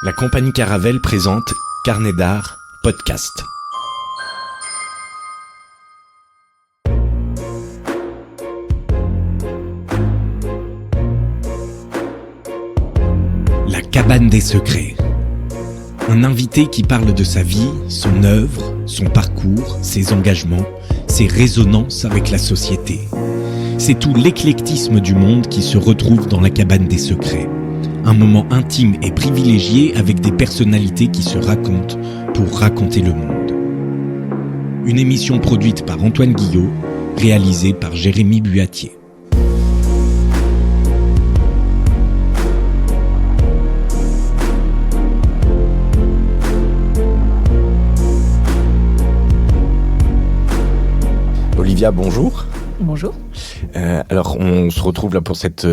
La compagnie Caravelle présente Carnet d'art, podcast. La cabane des secrets. Un invité qui parle de sa vie, son œuvre, son parcours, ses engagements, ses résonances avec la société. C'est tout l'éclectisme du monde qui se retrouve dans la cabane des secrets. Un moment intime et privilégié avec des personnalités qui se racontent pour raconter le monde. Une émission produite par Antoine Guillot, réalisée par Jérémy Buatier. Olivia, bonjour. Bonjour. Alors, on se retrouve là pour cette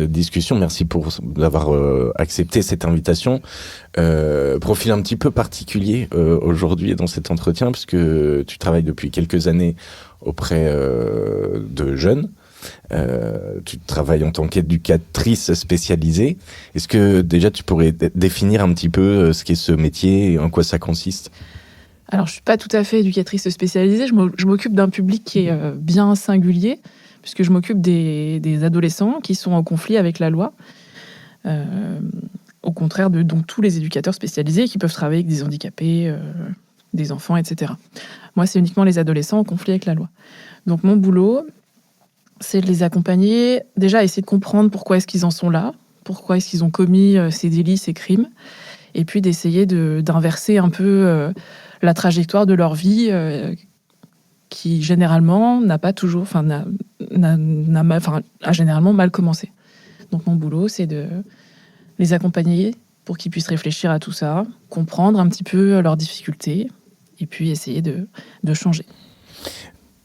discussion. Merci d'avoir accepté cette invitation. Profil un petit peu particulier aujourd'hui dans cet entretien, puisque tu travailles depuis quelques années auprès de jeunes. Tu travailles en tant qu'éducatrice spécialisée. Est-ce que déjà tu pourrais définir un petit peu ce qu'est ce métier et en quoi ça consiste ? Alors, je ne suis pas tout à fait éducatrice spécialisée. Je m'occupe d'un public qui est bien singulier, puisque je m'occupe des adolescents qui sont en conflit avec la loi, au contraire de donc, tous les éducateurs spécialisés qui peuvent travailler avec des handicapés, des enfants, etc. Moi, c'est uniquement les adolescents en conflit avec la loi. Donc, mon boulot, c'est de les accompagner, déjà à essayer de comprendre pourquoi est-ce qu'ils en sont là, pourquoi est-ce qu'ils ont commis ces délits, ces crimes, et puis d'essayer d'inverser un peu la trajectoire de leur vie qui généralement a généralement mal commencé. Donc mon boulot, c'est de les accompagner pour qu'ils puissent réfléchir à tout ça, comprendre un petit peu leurs difficultés et puis essayer de changer.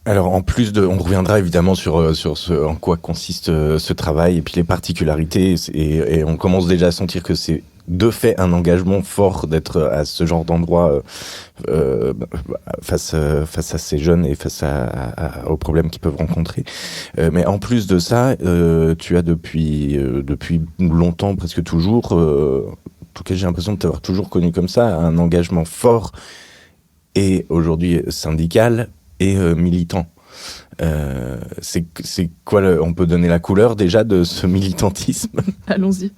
Alors en plus on reviendra évidemment sur ce en quoi consiste ce travail et puis les particularités et on commence déjà à sentir que c'est de fait un engagement fort d'être à ce genre d'endroit face à ces jeunes et face aux problèmes qu'ils peuvent rencontrer. Mais en plus de ça, tu as depuis longtemps, presque toujours, en tout cas j'ai l'impression de t'avoir toujours connu comme ça, un engagement fort et aujourd'hui syndical et militant. C'est quoi on peut donner la couleur déjà de ce militantisme ? Allons-y.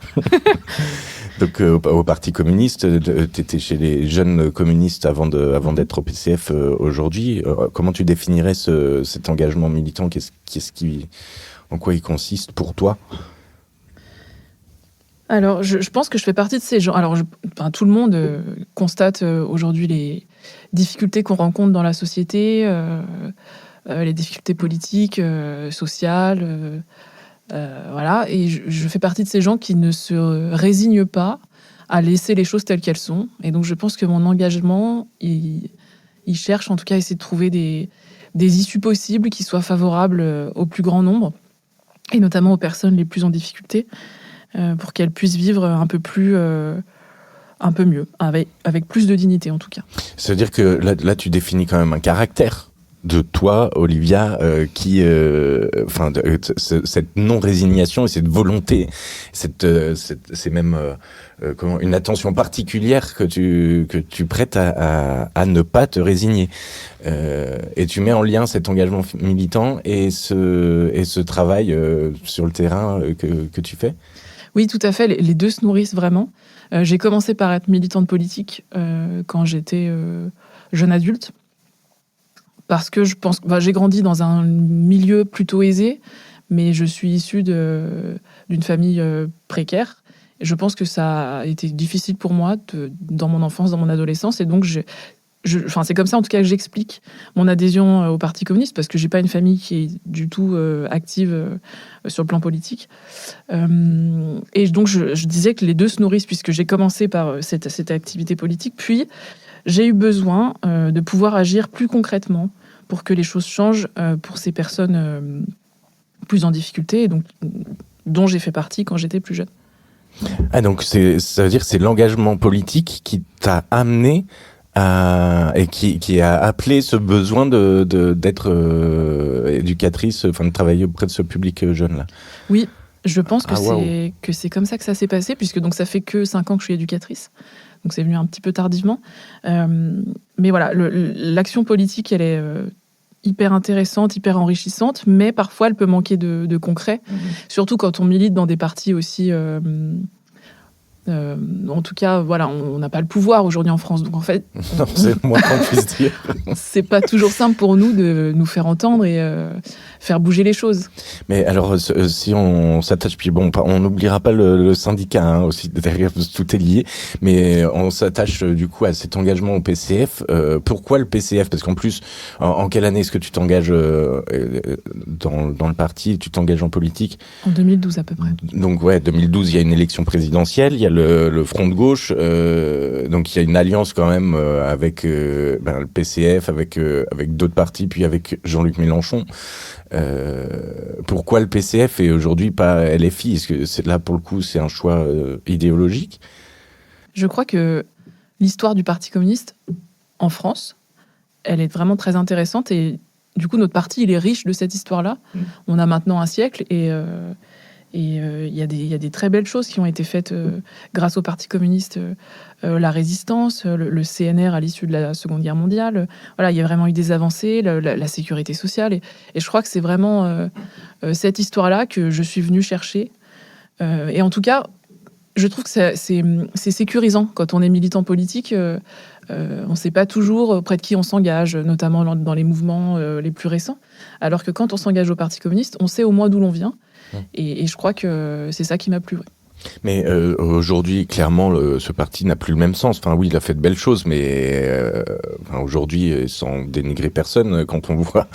Donc au Parti communiste, tu étais chez les jeunes communistes avant d'être au PCF aujourd'hui. Comment tu définirais cet engagement militant ? En quoi il consiste pour toi ? Alors, je pense que je fais partie de ces gens. Alors, tout le monde constate aujourd'hui les difficultés qu'on rencontre dans la société, les difficultés politiques, sociales, voilà. Et je fais partie de ces gens qui ne se résignent pas à laisser les choses telles qu'elles sont. Et donc, je pense que mon engagement, il cherche en tout cas à essayer de trouver des issues possibles qui soient favorables au plus grand nombre, et notamment aux personnes les plus en difficulté, pour qu'elles puissent vivre un peu mieux, avec plus de dignité en tout cas. Ça veut dire que là tu définis quand même un caractère de toi, Olivia, cette non-résignation et cette volonté, c'est même une attention particulière que tu prêtes à ne pas te résigner. Et tu mets en lien cet engagement militant et ce travail sur le terrain que tu fais ? Oui, tout à fait. Les deux se nourrissent vraiment. J'ai commencé par être militante politique quand j'étais jeune adulte. Parce que je pense que j'ai grandi dans un milieu plutôt aisé, mais je suis issue d'une famille précaire. Et je pense que ça a été difficile pour moi dans mon enfance, dans mon adolescence. Et donc, c'est comme ça en tout cas que j'explique mon adhésion au Parti communiste, parce que j'ai pas une famille qui est du tout active sur le plan politique. Et donc, je disais que les deux se nourrissent, puisque j'ai commencé par cette activité politique, puis j'ai eu besoin de pouvoir agir plus concrètement pour que les choses changent pour ces personnes plus en difficulté, et donc, dont j'ai fait partie quand j'étais plus jeune. Ah, donc ça veut dire que c'est l'engagement politique qui t'a amené et qui a appelé ce besoin d'être éducatrice, de travailler auprès de ce public jeune-là. Oui, Je pense que, Waouh. que c'est comme ça que ça s'est passé, puisque donc ça fait que 5 ans que je suis éducatrice. Donc c'est venu un petit peu tardivement. Mais voilà, l'action politique, elle est hyper intéressante, hyper enrichissante, mais parfois elle peut manquer de concret, surtout quand on milite dans des partis aussi... en tout cas, voilà, on n'a pas le pouvoir aujourd'hui en France. Donc en fait, Non, c'est moins qu'on puisse dire. c'est pas toujours simple pour nous de nous faire entendre et faire bouger les choses. Mais alors, si on s'attache, puis bon, on n'oubliera pas le syndicat, hein, aussi, derrière, tout est lié, mais on s'attache du coup à cet engagement au PCF. Pourquoi le PCF? Parce qu'en plus, en quelle année est-ce que tu t'engages dans le parti, tu t'engages en politique? En 2012 à peu près. Donc ouais, 2012, il y a une élection présidentielle, il y a le Front de gauche, donc il y a une alliance quand même avec le PCF, avec d'autres partis, puis avec Jean-Luc Mélenchon. Pourquoi le PCF et aujourd'hui pas LFI? Est-ce que là pour le coup c'est un choix idéologique? Je crois que l'histoire du Parti communiste en France, elle est vraiment très intéressante et du coup notre parti il est riche de cette histoire-là. On a maintenant un siècle et il y a des très belles choses qui ont été faites grâce au Parti communiste, la résistance, le CNR à l'issue de la Seconde Guerre mondiale. Voilà, il y a vraiment eu des avancées, la sécurité sociale. Et je crois que c'est vraiment cette histoire-là que je suis venue chercher. Et en tout cas, je trouve que c'est sécurisant quand on est militant politique. On ne sait pas toujours auprès de qui on s'engage, notamment dans les mouvements les plus récents. Alors que quand on s'engage au Parti communiste, on sait au moins d'où l'on vient. Et je crois que c'est ça qui m'a plu. Ouais. Mais aujourd'hui, clairement, ce parti n'a plus le même sens. Enfin, oui, il a fait de belles choses, mais aujourd'hui, sans dénigrer personne, quand on voit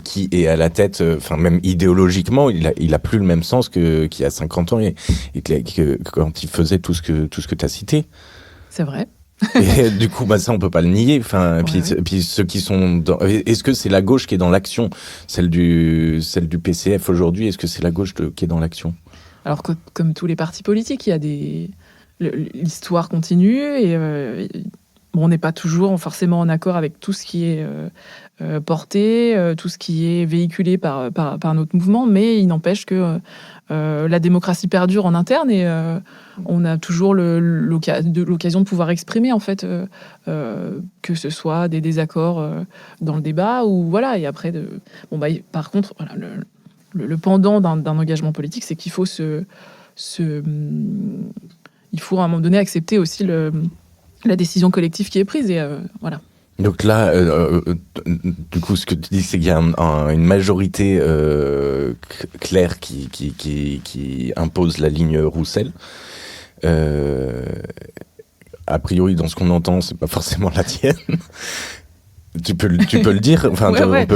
qui est à la tête, même idéologiquement, il a plus le même sens qu'il y a 50 ans et que quand il faisait tout ce que tu as cité. C'est vrai. Et du coup, ça, on peut pas le nier. Enfin, Ouais. puis ceux qui sont est-ce que c'est la gauche qui est dans l'action, celle du PCF aujourd'hui? Est-ce que c'est la gauche qui est dans l'action? Alors que, comme tous les partis politiques, il y a l'histoire continue et on n'est pas toujours forcément en accord avec tout ce qui est porté, tout ce qui est véhiculé par notre mouvement, mais il n'empêche que la démocratie perdure en interne et on a toujours l'occasion de pouvoir exprimer en fait que ce soit des désaccords dans le débat ou voilà. Et après, par contre, voilà, le pendant d'un engagement politique, c'est qu'il faut il faut à un moment donné accepter aussi la décision collective qui est prise et voilà. Donc là, du coup, ce que tu dis, c'est qu'il y a une majorité claire qui impose la ligne Roussel. A priori, dans ce qu'on entend, c'est pas forcément la tienne. Tu peux le dire. Enfin, ouais.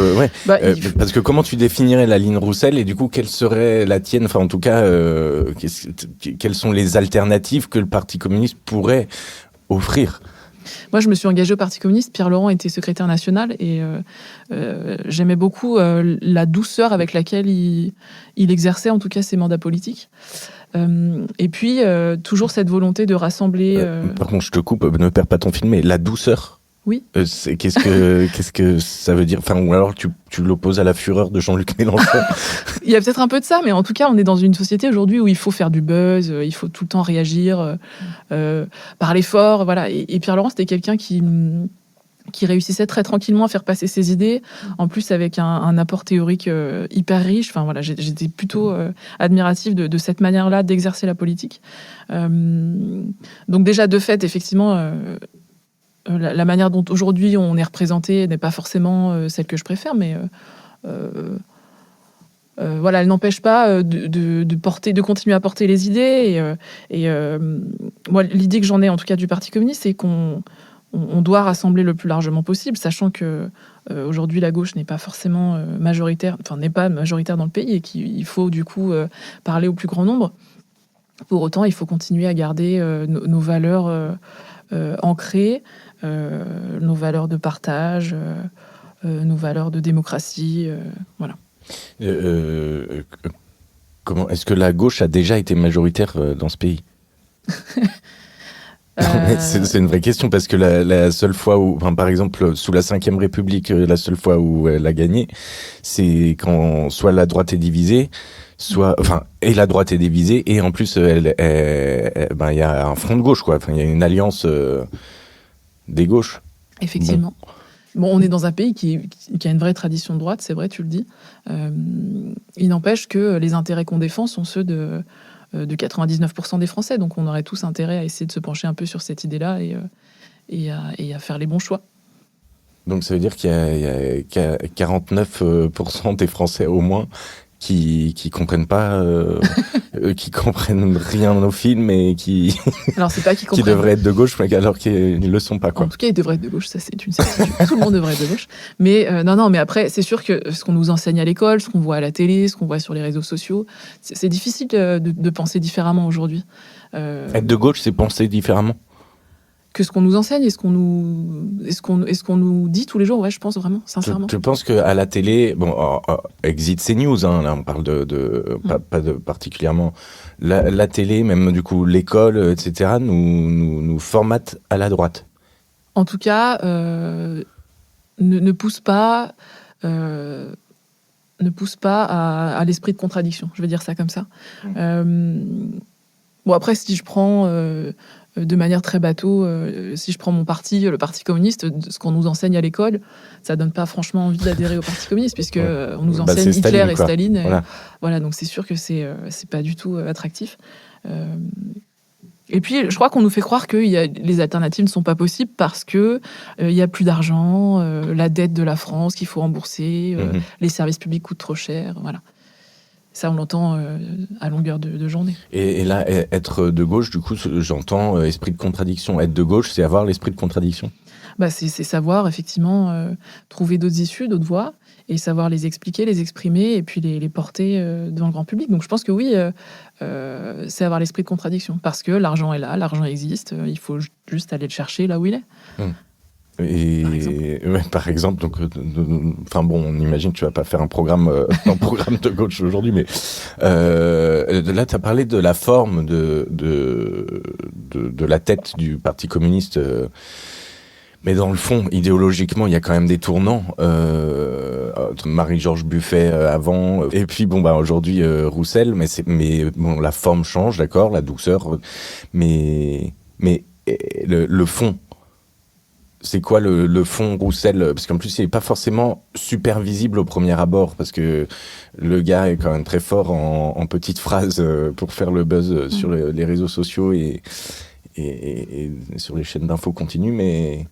parce que comment tu définirais la ligne Roussel et du coup, quelle serait la tienne? Enfin, en tout cas, quelles sont les alternatives que le Parti communiste pourrait offrir? Moi, je me suis engagée au Parti communiste. Pierre Laurent était secrétaire national et j'aimais beaucoup la douceur avec laquelle il exerçait, en tout cas, ses mandats politiques. Et puis, toujours cette volonté de rassembler... Par contre, je te coupe, ne perds pas ton film, mais la douceur. Oui. Qu'est-ce que ça veut dire? Enfin, ou alors tu l'opposes à la fureur de Jean-Luc Mélenchon. Il y a peut-être un peu de ça, mais en tout cas, on est dans une société aujourd'hui où il faut faire du buzz, il faut tout le temps réagir, parler fort, voilà. Et Pierre Laurent, c'était quelqu'un qui réussissait très tranquillement à faire passer ses idées, en plus avec un apport théorique hyper riche. Enfin voilà, j'étais plutôt admirative de cette manière-là d'exercer la politique. Donc déjà, de fait, effectivement... la manière dont aujourd'hui on est représenté n'est pas forcément celle que je préfère, mais voilà, elle n'empêche pas de continuer à porter les idées. Et moi, l'idée que j'en ai, en tout cas du Parti communiste, c'est qu'on doit rassembler le plus largement possible, sachant que aujourd'hui la gauche n'est pas forcément majoritaire, enfin n'est pas majoritaire dans le pays, et qu'il faut du coup parler au plus grand nombre. Pour autant, il faut continuer à garder nos valeurs ancrées. Nos valeurs de partage, nos valeurs de démocratie, voilà. Comment est-ce que la gauche a déjà été majoritaire dans ce pays? C'est une vraie question parce que la seule fois où, enfin, par exemple, sous la Ve République, la seule fois où elle a gagné, c'est quand soit la droite est divisée, et la droite est divisée, et en plus, il y a un front de gauche, quoi. Enfin, il y a une alliance des gauches. Effectivement. Bon, on est dans un pays qui a une vraie tradition de droite, c'est vrai, tu le dis. Il n'empêche que les intérêts qu'on défend sont ceux de 99% des Français. Donc on aurait tous intérêt à essayer de se pencher un peu sur cette idée-là et à faire les bons choix. Donc ça veut dire qu'il y a 49% des Français au moins qui comprennent pas, qui comprennent rien au film et qui Alors c'est pas qu'ils qui comprennent. devraient être de gauche, mais alors qu'ils le sont pas, quoi. En tout cas, ils devraient être de gauche, ça c'est une certitude. Tout le monde devrait être de gauche. Mais mais après, c'est sûr que ce qu'on nous enseigne à l'école, ce qu'on voit à la télé, ce qu'on voit sur les réseaux sociaux, c'est difficile de penser différemment aujourd'hui. Être de gauche, c'est penser différemment. Que ce qu'on nous enseigne et ce qu'on nous dit tous les jours, ouais, je pense vraiment, sincèrement. Je pense qu'à la télé, exit CNews, hein, là on parle pas de particulièrement la télé, même du coup l'école, etc., nous formate à la droite. En tout cas, ne pousse pas à l'esprit de contradiction, je vais dire ça comme ça. Bon, après, si je prends de manière très bateau, si je prends mon parti, le Parti communiste, ce qu'on nous enseigne à l'école, ça donne pas franchement envie d'adhérer au Parti communiste, puisque on nous enseigne Hitler Staline, et quoi. Staline. Voilà. Donc c'est sûr que c'est pas du tout attractif. Et puis, je crois qu'on nous fait croire que les alternatives ne sont pas possibles parce que il y a plus d'argent, la dette de la France qu'il faut rembourser, les services publics coûtent trop cher, voilà. Ça, on l'entend à longueur de journée. Et là, être de gauche, du coup, j'entends esprit de contradiction. Être de gauche, c'est avoir l'esprit de contradiction. C'est savoir, effectivement, trouver d'autres issues, d'autres voies, et savoir les expliquer, les exprimer, et puis les porter devant le grand public. Donc je pense que oui, c'est avoir l'esprit de contradiction. Parce que l'argent est là, l'argent existe, il faut juste aller le chercher là où il est. Et par exemple, donc, on imagine que tu vas pas faire un programme de gauche aujourd'hui, mais là, tu as parlé de la forme de la tête du Parti communiste. Mais dans le fond, idéologiquement, il y a quand même des tournants. Marie-Georges Buffet avant, et puis aujourd'hui Roussel. Mais la forme change, d'accord, la douceur. Mais le fond. C'est quoi le fond Roussel? Parce qu'en plus, il n'est pas forcément super visible au premier abord, parce que le gars est quand même très fort en petites phrases pour faire le buzz sur les réseaux sociaux et sur les chaînes d'infos continues. Mais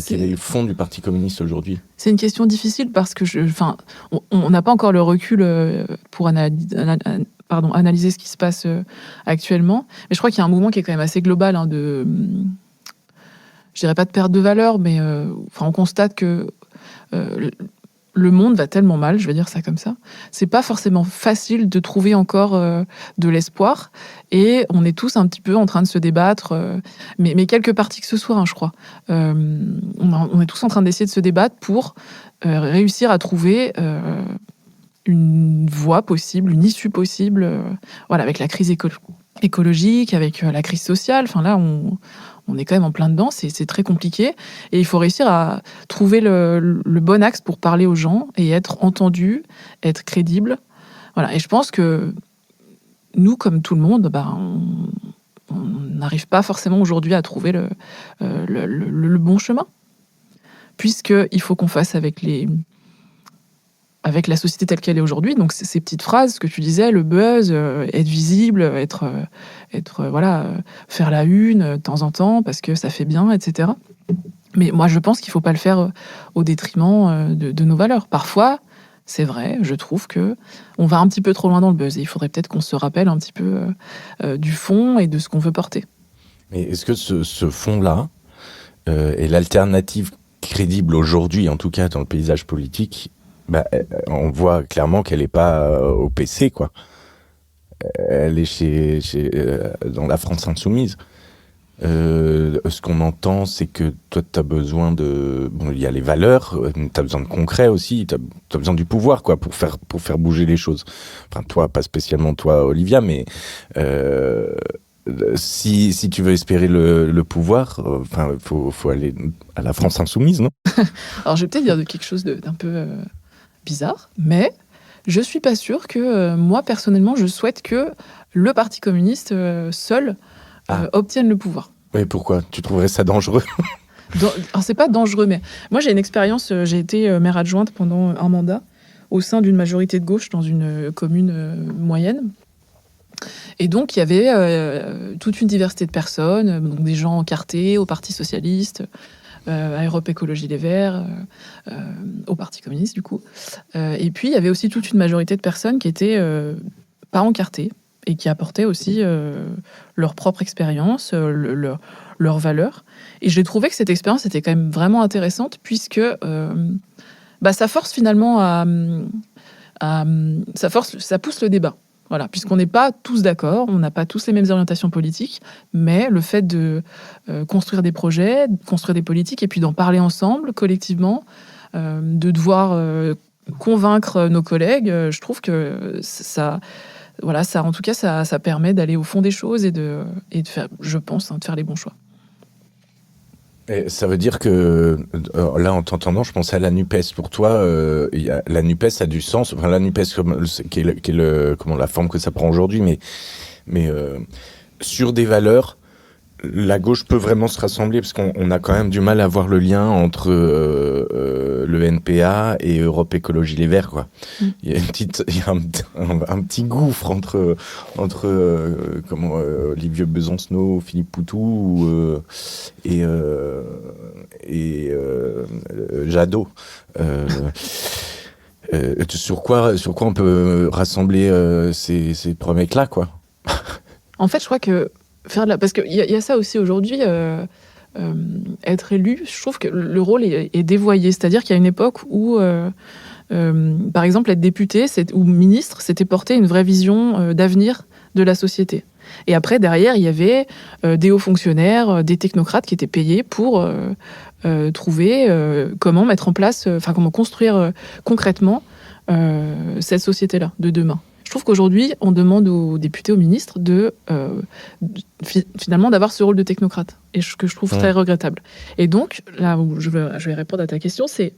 quel est le fond du Parti communiste aujourd'hui? C'est une question difficile parce que on n'a pas encore le recul pour analyser ce qui se passe actuellement. Mais je crois qu'il y a un mouvement qui est quand même assez global je dirais pas de perte de valeur, mais on constate que le monde va tellement mal, je vais dire ça comme ça. C'est pas forcément facile de trouver encore de l'espoir, et on est tous un petit peu en train de se débattre, mais quelque partie que ce soit, je crois. On est tous en train d'essayer de se débattre pour réussir à trouver une voie possible, une issue possible, avec la crise écologique, avec la crise sociale. Là, on est quand même en plein dedans, c'est très compliqué. Et il faut réussir à trouver le bon axe pour parler aux gens et être entendu, être crédible. Et je pense que nous, comme tout le monde, on n'arrive pas forcément aujourd'hui à trouver le bon chemin. Puisqu'il faut qu'on fasse avec la société telle qu'elle est aujourd'hui. Donc ces petites phrases que tu disais, le buzz, être visible, faire la une de temps en temps parce que ça fait bien, etc. Mais moi, je pense qu'il faut pas le faire au détriment de nos valeurs. Parfois, c'est vrai, je trouve que on va un petit peu trop loin dans le buzz. Et il faudrait peut-être qu'on se rappelle un petit peu du fond et de ce qu'on veut porter. Mais est-ce que ce fond-là est l'alternative crédible aujourd'hui, en tout cas dans le paysage politique? On voit clairement qu'elle n'est pas au PC, quoi. Elle est dans la France insoumise. Ce qu'on entend, c'est que toi, tu as besoin il y a les valeurs, tu as besoin de concret aussi, tu as besoin du pouvoir, quoi, pour faire bouger les choses. Enfin, toi, pas spécialement toi, Olivia, mais si tu veux espérer le pouvoir, faut aller à la France insoumise, non? Alors, je vais peut-être dire quelque chose d'un peu bizarre, mais je suis pas sûre que moi, personnellement, je souhaite que le Parti communiste seul obtienne le pouvoir. Mais pourquoi? Tu trouverais ça dangereux? Alors, c'est pas dangereux, mais moi, j'ai une expérience. J'ai été maire adjointe pendant un mandat au sein d'une majorité de gauche dans une commune moyenne. Et donc, il y avait toute une diversité de personnes, donc des gens encartés au Parti socialiste, à Europe Écologie Les Verts, au Parti communiste, du coup. Et puis, il y avait aussi toute une majorité de personnes qui étaient pas encartées et qui apportaient aussi leur propre expérience, leurs valeurs. Et j'ai trouvé que cette expérience était quand même vraiment intéressante, puisque ça force finalement ça pousse le débat. Voilà, puisqu'on n'est pas tous d'accord, on n'a pas tous les mêmes orientations politiques, mais le fait de construire des projets, de construire des politiques, et puis d'en parler ensemble, collectivement, de devoir convaincre nos collègues, je trouve que ça en tout cas, ça permet d'aller au fond des choses et de faire, je pense, de faire les bons choix. Et ça veut dire que, là, en t'entendant, je pensais à la NUPES. Pour toi, la NUPES a du sens. Enfin, la NUPES, qui est la forme que ça prend aujourd'hui, mais sur des valeurs, la gauche peut vraiment se rassembler, parce qu'on a quand même du mal à voir le lien entre le NPA et Europe Écologie Les Verts, quoi. Il y a un petit gouffre entre Olivier Besancenot, Philippe Poutou et Jadot. Sur quoi on peut rassembler ces trois mecs-là, quoi. En fait, je crois que parce qu'il y a ça aussi aujourd'hui, être élu, je trouve que le rôle est dévoyé. C'est-à-dire qu'il y a une époque où, par exemple, être député ou ministre, c'était porter une vraie vision d'avenir de la société. Et après, derrière, il y avait des hauts fonctionnaires, des technocrates qui étaient payés pour trouver comment mettre en place, comment construire concrètement cette société-là de demain. Je trouve qu'aujourd'hui, on demande aux députés, aux ministres finalement d'avoir ce rôle de technocrate, et que je trouve très regrettable. Et donc, là où je vais répondre à ta question, c'est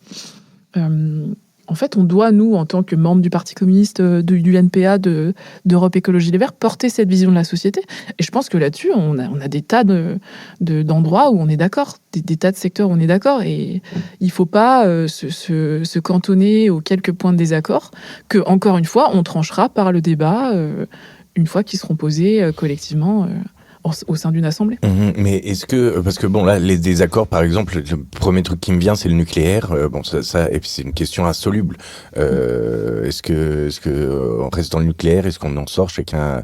en fait, on doit, nous, en tant que membres du Parti communiste, du NPA, d'Europe Écologie Les Verts, porter cette vision de la société. Et je pense que là-dessus, on a des tas d'endroits où on est d'accord, des tas de secteurs où on est d'accord. Et il ne faut pas se cantonner aux quelques points de désaccord, que, encore une fois, on tranchera par le débat, une fois qu'ils seront posés collectivement au sein d'une assemblée. Mais est-ce que, parce que bon, là, les désaccords, par exemple, le premier truc qui me vient, c'est le nucléaire. Et puis c'est une question insoluble. Est-ce que on reste dans le nucléaire? Est-ce qu'on en sort? Chacun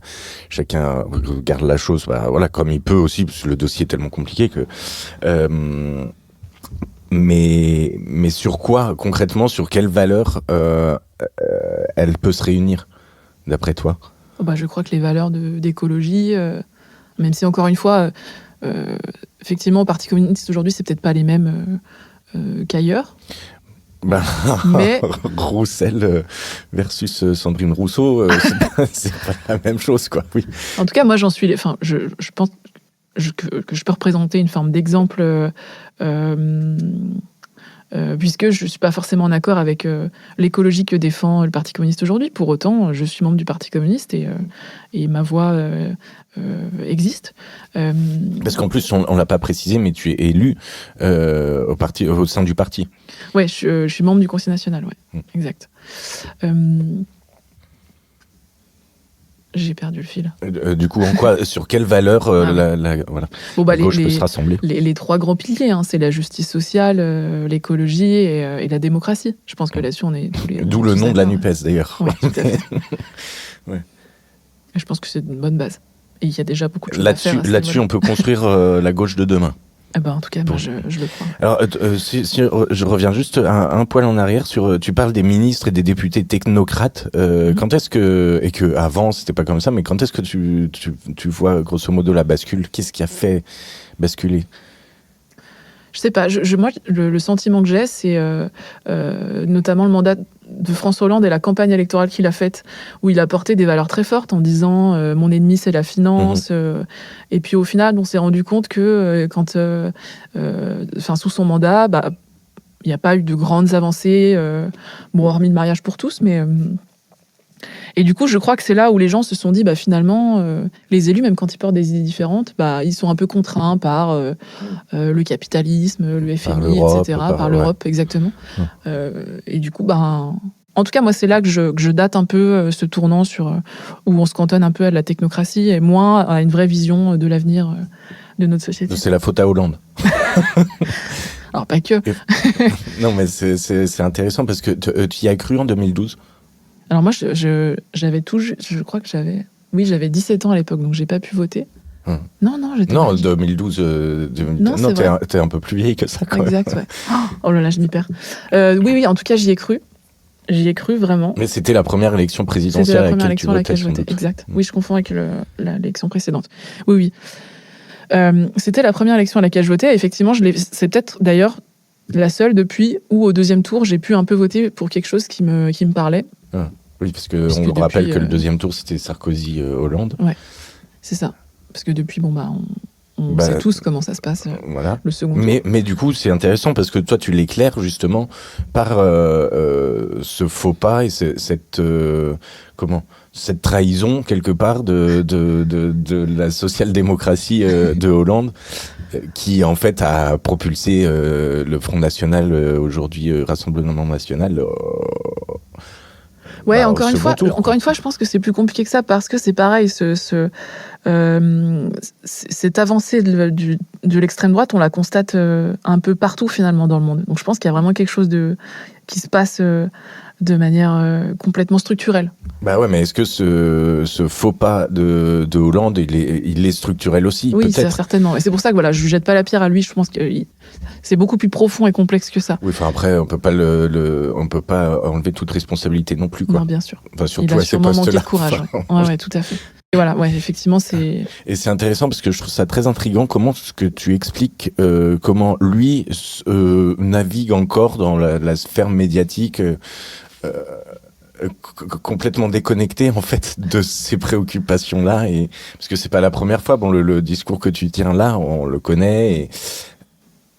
regarde la chose, comme il peut aussi, parce que le dossier est tellement compliqué que. Mais sur quoi, concrètement, sur quelles valeurs elle peut se réunir, d'après toi? Je crois que les valeurs d'écologie, même si, encore une fois, effectivement, au Parti communiste, aujourd'hui, c'est peut-être pas les mêmes qu'ailleurs. Mais Roussel versus Sandrine Rousseau, c'est pas la même chose, quoi. Oui. En tout cas, moi, je pense que je peux représenter une forme d'exemple, puisque je ne suis pas forcément en accord avec l'écologie que défend le Parti communiste aujourd'hui. Pour autant, je suis membre du Parti communiste et ma voix existe. Parce qu'en plus, on ne l'a pas précisé, mais tu es élu au sein du parti. Oui, je suis membre du Conseil national, exact. J'ai perdu le fil. Du coup, sur quelle valeur la gauche peut se rassembler? Les trois grands piliers, c'est la justice sociale, l'écologie et la démocratie. Je pense que là-dessus, on est tous les... D'où le nom de la NUPES, d'ailleurs. Oui, tout à fait. Et je pense que c'est une bonne base. Et il y a déjà beaucoup de choses à faire. Là-dessus, on peut construire la gauche de demain. En tout cas, moi, je le crois. Alors, si je reviens juste un poil en arrière sur, tu parles des ministres et des députés technocrates. Quand est-ce et que avant c'était pas comme ça, mais quand est-ce que tu vois grosso modo la bascule? Qu'est-ce qui a fait basculer? Je sais pas, moi, le sentiment que j'ai, c'est notamment le mandat de François Hollande et la campagne électorale qu'il a faite, où il a porté des valeurs très fortes en disant mon ennemi c'est la finance. Et puis au final, on s'est rendu compte que sous son mandat, il n'y a pas eu de grandes avancées, hormis le mariage pour tous, mais... Et du coup, je crois que c'est là où les gens se sont dit, finalement, les élus, même quand ils portent des idées différentes, ils sont un peu contraints par le capitalisme, le FMI, etc., par l'Europe, exactement. Et du coup, en tout cas, moi, c'est là que je date un peu ce tournant où on se cantonne un peu à de la technocratie et moins à une vraie vision de l'avenir de notre société. C'est la faute à Hollande. Alors, pas que. Non, mais c'est intéressant parce que tu y as cru en 2012. Alors moi, je crois que j'avais 17 ans à l'époque, donc j'ai pas pu voter. Non, j'étais Non, pas 2012, non, t'es un peu plus vieille que ça, quand exact, même. Ouais. Oh là là, je m'y perds. Oui, en tout cas, j'y ai cru. J'y ai cru, vraiment. Mais c'était la première élection présidentielle c'était la première élection à laquelle je votais, exact. Oui, je confonds avec l'élection précédente. Oui. C'était la première élection à laquelle je votais. Effectivement, c'est peut-être d'ailleurs la seule depuis où, au deuxième tour, j'ai pu un peu voter pour quelque chose qui me parlait. Oui, parce qu'on rappelle que le deuxième tour, c'était Sarkozy-Hollande. Ouais, c'est ça. Parce que depuis, on sait tous comment ça se passe, voilà. Le second tour. Mais du coup, c'est intéressant parce que toi, tu l'éclaires justement par ce faux pas et cette trahison, quelque part, de la social-démocratie de Hollande, qui, en fait, a propulsé le Front National, aujourd'hui Rassemblement National, Ouais, encore une fois, je pense que c'est plus compliqué que ça parce que c'est pareil, cette avancée de l'extrême droite, on la constate un peu partout finalement dans le monde. Donc je pense qu'il y a vraiment quelque chose qui se passe de manière complètement structurelle. Ouais, mais est-ce que ce faux pas de Hollande, il est structurel aussi? Oui, peut-être. certainement. Et c'est pour ça que je jette pas la pierre à lui. Je pense que c'est beaucoup plus profond et complexe que ça. Oui, après, on peut pas enlever toute responsabilité non plus, quoi. Non, bien sûr. Enfin, surtout il a à ces sûrement manqué de postes-là. courage. Ouais, tout à fait. Et voilà, effectivement, c'est... Et c'est intéressant parce que je trouve ça très intriguant comment ce que tu expliques, comment lui navigue encore dans la sphère médiatique, complètement déconnecté en fait de ces préoccupations-là, et parce que c'est pas la première fois. Bon, le discours que tu tiens là, on le connaît,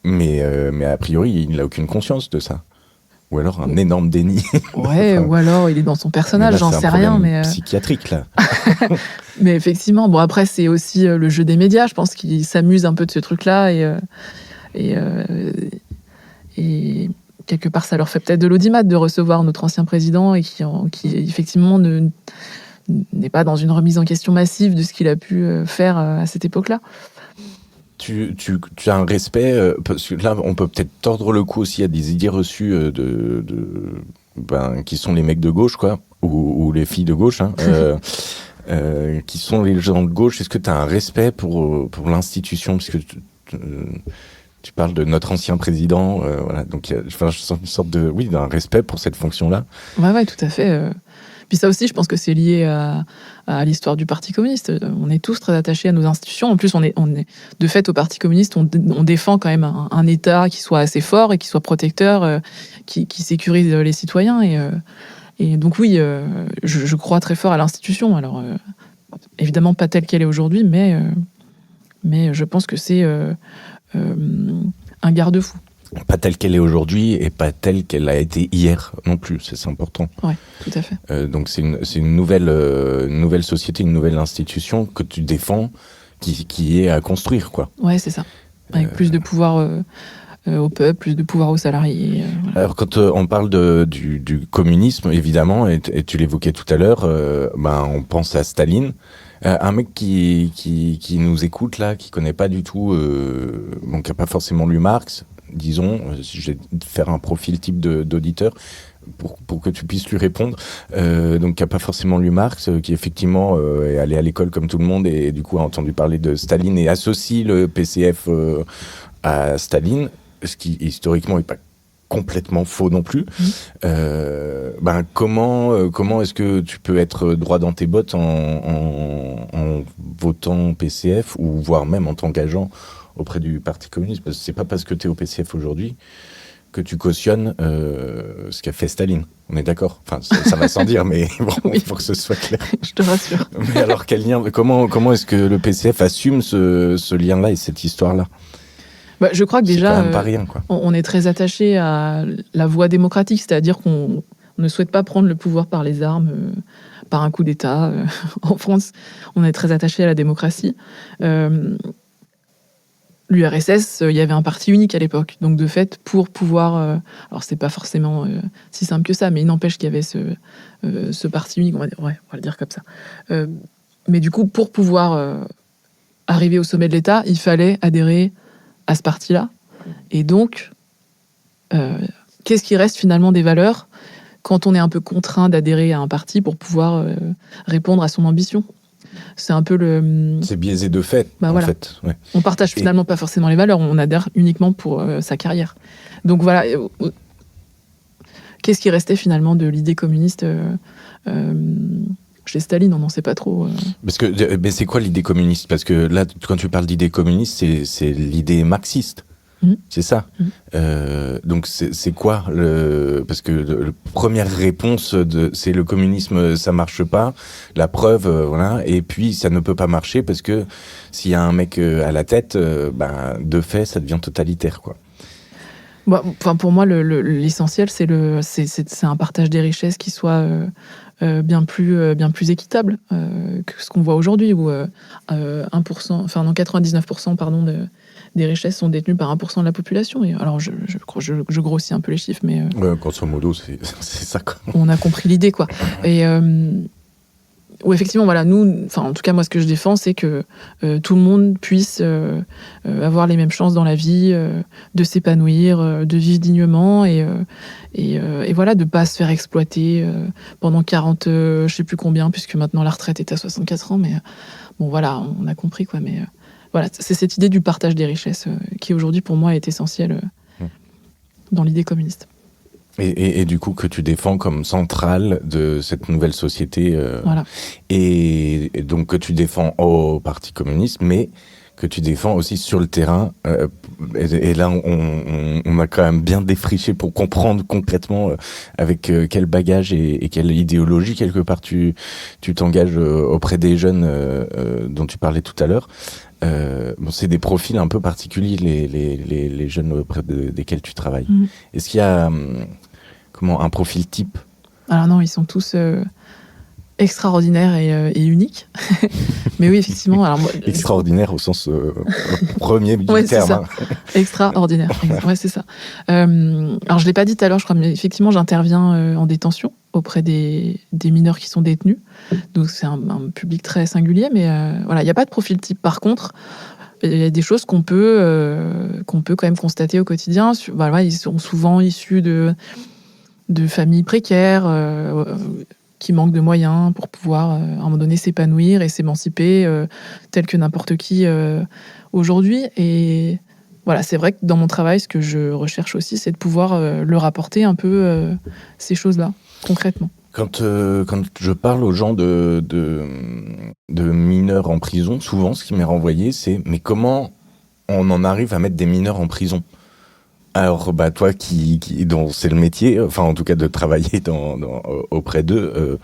mais a priori, il n'a aucune conscience de ça. Ou alors un énorme déni. Ouais, ou alors il est dans son personnage, j'en sais rien. Mais psychiatrique, là. Mais effectivement, après, c'est aussi le jeu des médias. Je pense qu'il s'amuse un peu de ce truc-là. Et quelque part, ça leur fait peut-être de l'audimat de recevoir notre ancien président et qui effectivement, n'est pas dans une remise en question massive de ce qu'il a pu faire à cette époque-là. Tu as un respect, parce que là, on peut peut-être tordre le cou aussi à des idées reçues qui sont les mecs de gauche, quoi, ou les filles de gauche, hein, qui sont les gens de gauche. Est-ce que tu as un respect pour l'institution? Parce que tu parles de notre ancien président, voilà. Donc, je sens une sorte d'un respect pour cette fonction-là. Ouais, tout à fait. Puis ça aussi, je pense que c'est lié à l'histoire du Parti communiste. On est tous très attachés à nos institutions. En plus, on est de fait, au Parti communiste, on défend quand même un État qui soit assez fort et qui soit protecteur, qui sécurise les citoyens. Et donc oui, je crois très fort à l'institution. Alors, évidemment pas telle qu'elle est aujourd'hui, mais je pense que c'est un garde-fou. Pas telle qu'elle est aujourd'hui et pas telle qu'elle a été hier non plus, c'est important. Ouais, tout à fait. Donc c'est une nouvelle société, une nouvelle institution que tu défends, qui est à construire, quoi. Ouais, c'est ça. Avec plus de pouvoir au peuple, plus de pouvoir aux salariés. Voilà. Alors quand on parle du communisme, évidemment, et tu l'évoquais tout à l'heure, on pense à Staline. Un mec qui nous écoute là, qui connaît pas du tout, qui a pas forcément lu Marx, disons, si je vais faire un profil type d'auditeur pour que tu puisses lui répondre, donc qui a pas forcément lu Marx, qui effectivement est allé à l'école comme tout le monde et du coup a entendu parler de Staline et associe le PCF à Staline, ce qui historiquement est pas complètement faux non plus. Comment est-ce que tu peux être droit dans tes bottes en votant PCF ou voire même en t'engageant auprès du Parti communiste. Parce que c'est pas parce que tu es au PCF aujourd'hui que tu cautionnes ce qu'a fait Staline. On est d'accord? Enfin, ça va sans dire, mais bon, il faut que ce soit clair. Je te rassure. Mais alors, quel lien, comment est-ce que le PCF assume ce lien-là et cette histoire-là? Je crois que déjà, c'est quand même pas rien, quoi. On est très attaché à la voie démocratique, c'est-à-dire qu'on ne souhaite pas prendre le pouvoir par les armes, par un coup d'État. En France, on est très attaché à la démocratie. L'URSS, il y avait un parti unique à l'époque. Donc, de fait, pour pouvoir... alors, c'est pas forcément si simple que ça, mais il n'empêche qu'il y avait ce parti unique, on va le dire comme ça. Mais du coup, pour pouvoir arriver au sommet de l'État, il fallait adhérer à ce parti-là. Et donc, qu'est-ce qui reste finalement des valeurs quand on est un peu contraint d'adhérer à un parti pour pouvoir répondre à son ambition? C'est un peu le... C'est biaisé de fait, en fait. Ouais. On partage finalement pas forcément les valeurs, on adhère uniquement pour sa carrière. Donc voilà, qu'est-ce qui restait finalement de l'idée communiste chez Staline? On n'en sait pas trop. Parce que, mais c'est quoi l'idée communiste? Parce que là, quand tu parles d'idée communiste, c'est l'idée marxiste. C'est ça. Donc c'est quoi parce que la première réponse c'est le communisme, ça marche pas. La preuve, voilà. Et puis ça ne peut pas marcher parce que s'il y a un mec à la tête, de fait, ça devient totalitaire, quoi. Pour moi, l'essentiel, c'est un partage des richesses qui soit bien plus équitable que ce qu'on voit aujourd'hui, où 99% pardon, des richesses sont détenues par 1% de la population. Et alors, je grossis un peu les chiffres, mais... grosso modo, c'est ça, quoi. On a compris l'idée, quoi. Et où effectivement, voilà, nous, en tout cas, moi, ce que je défends, c'est que tout le monde puisse avoir les mêmes chances dans la vie, de s'épanouir, de vivre dignement, et voilà, de ne pas se faire exploiter pendant 40, je ne sais plus combien, puisque maintenant la retraite est à 64 ans, mais bon, voilà, on a compris, quoi, mais... Voilà, c'est cette idée du partage des richesses qui aujourd'hui pour moi est essentielle dans l'idée communiste. Et du coup que tu défends comme centrale de cette nouvelle société. Voilà. Et donc que tu défends au Parti communiste, mais que tu défends aussi sur le terrain. Et là, on a quand même bien défriché pour comprendre concrètement avec quel bagage et quelle idéologie, quelque part, tu t'engages auprès des jeunes dont tu parlais tout à l'heure. C'est des profils un peu particuliers, les jeunes auprès desquels tu travailles. Est-ce qu'il y a un profil type? Alors non, ils sont tous extraordinaires et uniques. Mais oui, effectivement. Alors, extraordinaire au sens premier du ouais, terme. C'est ça. Extraordinaire. Ouais, c'est ça. Alors, je l'ai pas dit tout à l'heure, je crois, mais effectivement, j'interviens en détention auprès des mineurs qui sont détenus. Donc, c'est un public très singulier, mais voilà, il n'y a pas de profil type. Par contre, il y a des choses qu'on peut quand même constater au quotidien. Voilà, ils sont souvent issus de familles précaires, qui manquent de moyens pour pouvoir, à un moment donné, s'épanouir et s'émanciper, tel que n'importe qui aujourd'hui. Et voilà, c'est vrai que dans mon travail, ce que je recherche aussi, c'est de pouvoir leur apporter un peu ces choses-là, concrètement. Quand je parle aux gens de mineurs en prison, souvent, ce qui m'est renvoyé, c'est « Mais comment on en arrive à mettre des mineurs en prison ?» Alors, toi dont c'est le métier, enfin, en tout cas, de travailler auprès d'eux,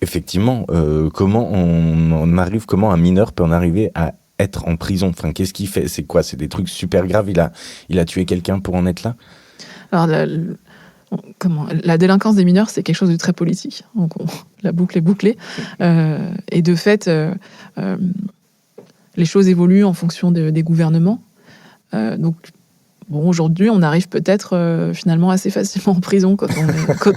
effectivement, comment un mineur peut en arriver à être en prison? Enfin, qu'est-ce qu'il fait? C'est quoi? C'est des trucs super graves? Il a tué quelqu'un pour en être là? Alors, la délinquance des mineurs, c'est quelque chose de très politique. Donc, la boucle est bouclée. Et de fait, les choses évoluent en fonction des gouvernements. Donc, bon, aujourd'hui, on arrive peut-être finalement assez facilement en prison quand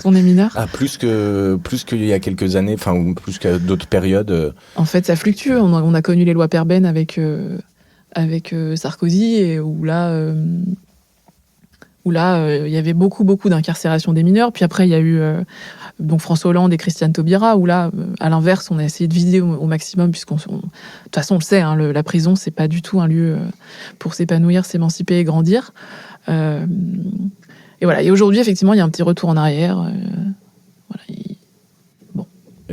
on est mineur. Ah, plus qu'il y a quelques années, enfin, ou plus qu'à d'autres périodes. En fait, ça fluctue. On a connu les lois Perben avec Sarkozy, et où là, il y avait beaucoup d'incarcération des mineurs. Puis après, il y a eu donc François Hollande et Christiane Taubira, où là, à l'inverse, on a essayé de viser au maximum, de toute façon, on le sait, hein, la prison, c'est pas du tout un lieu pour s'épanouir, s'émanciper et grandir. Et voilà. Et aujourd'hui, effectivement, il y a un petit retour en arrière. Voilà.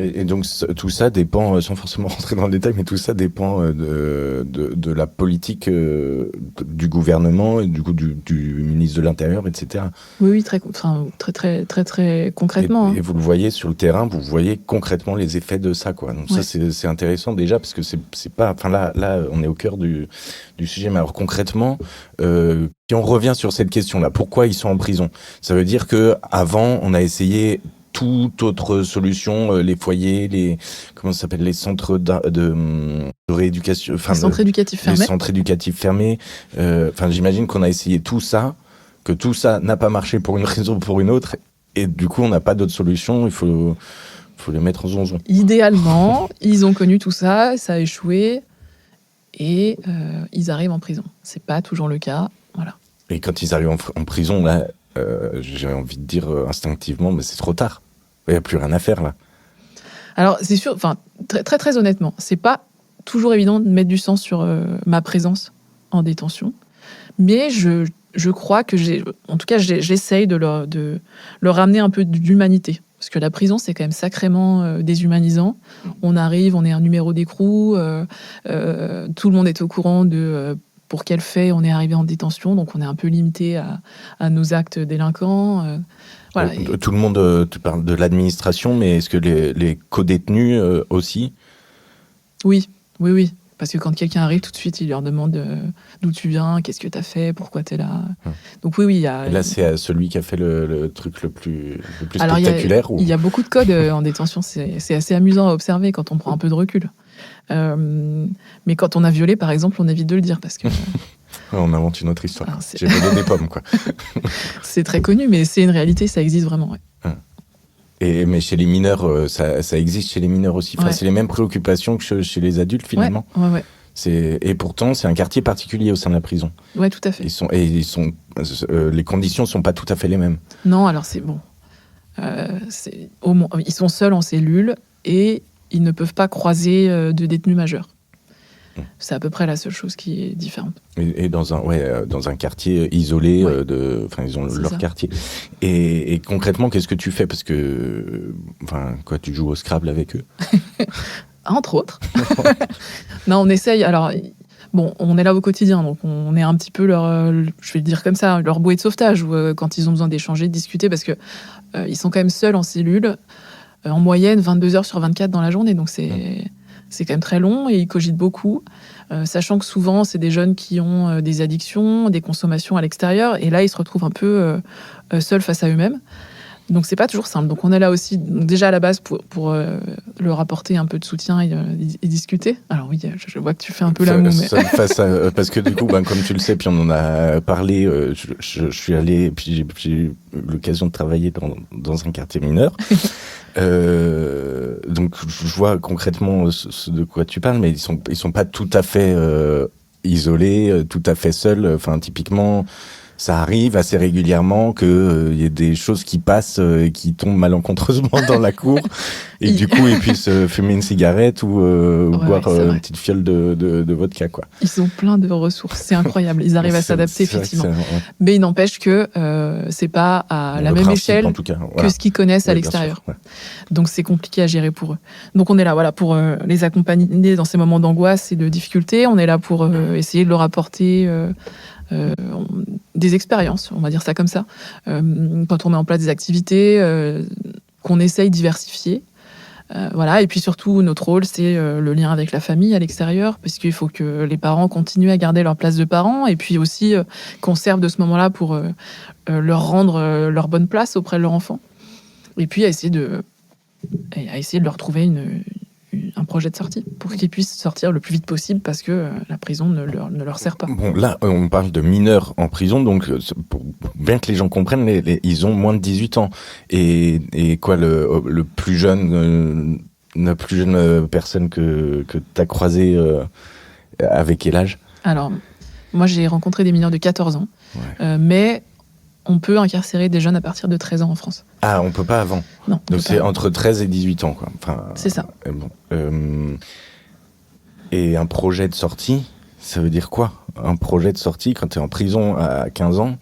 Et donc tout ça dépend, sans forcément rentrer dans le détail, mais tout ça dépend de la politique du gouvernement et du coup du ministre de l'Intérieur, etc. Oui, très concrètement. Et vous le voyez sur le terrain, vous voyez concrètement les effets de ça, quoi. Donc ça, c'est intéressant déjà parce que c'est pas, enfin là, on est au cœur du sujet. Mais alors concrètement, si on revient sur cette question-là, pourquoi ils sont en prison ? Ça veut dire que avant, on a essayé toute autre solution, les foyers, comment ça s'appelle, les centres de rééducation, les centres éducatifs fermés. Les centres éducatifs fermés. J'imagine qu'on a essayé tout ça, que tout ça n'a pas marché pour une raison ou pour une autre, et du coup, on n'a pas d'autre solution. Il faut les mettre en zonzon. Idéalement, ils ont connu tout ça, ça a échoué, et ils arrivent en prison. C'est pas toujours le cas, voilà. Et quand ils arrivent en prison, là. J'ai envie de dire instinctivement, mais c'est trop tard. Il n'y a plus rien à faire là. Alors c'est sûr, très, très très honnêtement, c'est pas toujours évident de mettre du sens sur ma présence en détention, mais je crois que j'essaye de leur ramener un peu d'humanité. Parce que la prison, c'est quand même sacrément déshumanisant. On arrive, on est un numéro d'écrou, tout le monde est au courant de pour quel fait on est arrivé en détention, donc on est un peu limité à nos actes délinquants. Voilà. Tout le monde, tu parles de l'administration, mais est-ce que les co-détenus aussi ? Oui. Parce que quand quelqu'un arrive, tout de suite, il leur demande d'où tu viens, qu'est-ce que tu as fait, pourquoi tu es là. Donc oui, il y a... Et là, c'est celui qui a fait le truc le plus spectaculaire. Il y a beaucoup de codes en détention. C'est assez amusant à observer quand on prend un peu de recul. Mais quand on a violé, par exemple, on évite de le dire parce que... On invente une autre histoire. Alors, j'ai volé des pommes, quoi. C'est très connu, mais c'est une réalité, ça existe vraiment. Ouais. Mais chez les mineurs, ça existe chez les mineurs aussi. Enfin, c'est les mêmes préoccupations que chez les adultes, finalement. Ouais. Et pourtant, c'est un quartier particulier au sein de la prison. Ouais, tout à fait. Les conditions ne sont pas tout à fait les mêmes. Non, alors c'est bon. Ils sont seuls en cellule et ils ne peuvent pas croiser de détenus majeurs. C'est à peu près la seule chose qui est différente. Et dans un quartier isolé, ils ont leur quartier. Et concrètement, qu'est-ce que tu fais ? Parce que, tu joues au Scrabble avec eux ? Entre autres. Non, on essaye. Alors, on est là au quotidien, donc on est un petit peu je vais le dire comme ça, leur bouée de sauvetage, quand ils ont besoin d'échanger, de discuter, parce que ils sont quand même seuls en cellule, en moyenne 22 heures sur 24 dans la journée, donc c'est quand même très long et ils cogitent beaucoup, sachant que souvent, c'est des jeunes qui ont des addictions, des consommations à l'extérieur, et là, ils se retrouvent un peu seuls face à eux-mêmes. Donc, c'est pas toujours simple. Donc, on est là aussi, déjà à la base, pour leur apporter un peu de soutien et discuter. Alors oui, je vois que tu fais un peu la moue. Parce que du coup, comme tu le sais, puis on en a parlé, je suis allé, puis j'ai eu l'occasion de travailler dans un quartier mineur. Donc je vois concrètement ce de quoi tu parles, mais ils sont pas tout à fait isolés, tout à fait seuls. Enfin, typiquement, ça arrive assez régulièrement qu'il y ait des choses qui passent et qui tombent malencontreusement dans la cour, et du coup ils puissent fumer une cigarette ou boire une petite fiole de vodka, quoi. Ils ont plein de ressources, c'est incroyable. Ils arrivent à s'adapter, effectivement. Mais il n'empêche que c'est pas à la même échelle en tout cas, que ce qu'ils connaissent à l'extérieur. Donc c'est compliqué à gérer pour eux. Donc on est là, pour les accompagner dans ces moments d'angoisse et de difficulté. On est là pour essayer de leur apporter des expériences, on va dire ça comme ça, quand on met en place des activités qu'on essaye diversifier, et puis surtout notre rôle, c'est le lien avec la famille à l'extérieur, parce qu'il faut que les parents continuent à garder leur place de parents, et puis aussi qu'on serve de ce moment-là pour leur rendre leur bonne place auprès de leur enfant, et puis à essayer de leur trouver un projet de sortie pour qu'ils puissent sortir le plus vite possible, parce que la prison ne leur sert pas. Bon, là, on parle de mineurs en prison, donc bien que les gens comprennent, ils ont moins de 18 ans. Et quoi, le plus jeune, la plus jeune personne que tu as croisée, avec quel âge ? Alors, moi, j'ai rencontré des mineurs de 14 ans, mais on peut incarcérer des jeunes à partir de 13 ans en France. Ah, on peut pas avant ? Non. Donc c'est entre 13 et 18 ans, quoi. Enfin, c'est ça. Et un projet de sortie, ça veut dire quoi ? Un projet de sortie quand tu es en prison à 15 ans ?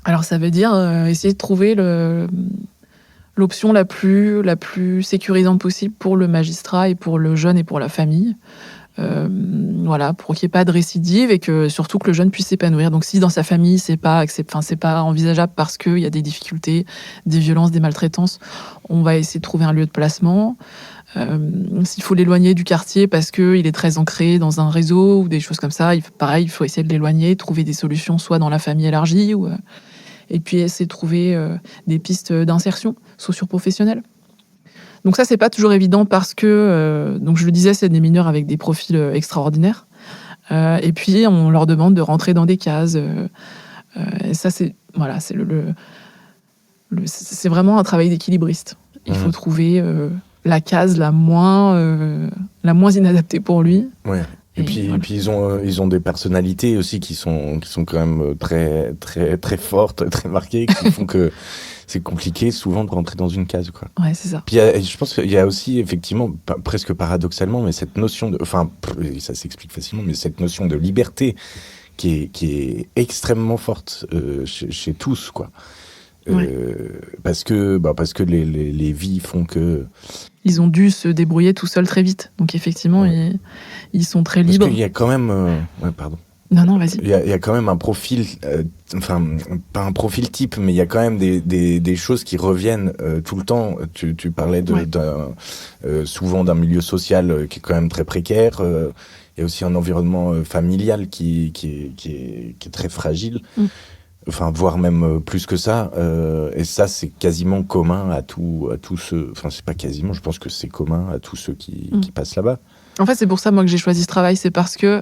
Alors ça veut dire essayer de trouver l'option la plus sécurisante possible pour le magistrat et pour le jeune et pour la famille. Voilà, pour qu'il n'y ait pas de récidive et que surtout que le jeune puisse s'épanouir. Donc si dans sa famille c'est pas envisageable parce qu'il y a des difficultés, des violences, des maltraitances, on va essayer de trouver un lieu de placement. S'il faut l'éloigner du quartier parce qu'il est très ancré dans un réseau ou des choses comme ça, il faut essayer de l'éloigner, trouver des solutions soit dans la famille élargie et puis essayer de trouver des pistes d'insertion socio-professionnelle. Donc ça, c'est pas toujours évident parce que, donc je le disais, c'est des mineurs avec des profils extraordinaires. Et puis, on leur demande de rentrer dans des cases. Et ça, c'est c'est vraiment un travail d'équilibriste. Il faut trouver la case la moins inadaptée pour lui. Ouais. Et puis ils ont des personnalités aussi qui sont quand même très très très fortes, très marquées, qui font que c'est compliqué souvent de rentrer dans une case, quoi. Ouais, c'est ça. Puis je pense qu'il y a aussi effectivement, presque paradoxalement, mais cette notion ça s'explique facilement, mais cette notion de liberté qui est extrêmement forte chez tous, quoi. Parce que les vies font que ils ont dû se débrouiller tout seuls très vite. Donc effectivement, ils sont très libres. Parce qu'il y a quand même pardon. Non, vas-y. Il y a quand même un profil, pas un profil type, mais il y a quand même des choses qui reviennent tout le temps. Tu parlais souvent d'un milieu social qui est quand même très précaire. Il y a aussi un environnement familial qui est très fragile. Enfin, voire même plus que ça. Et ça, c'est quasiment commun à tous ceux... Enfin, c'est pas quasiment, je pense que c'est commun à tous ceux qui passent là-bas. En fait, c'est pour ça, moi, que j'ai choisi ce travail. C'est parce que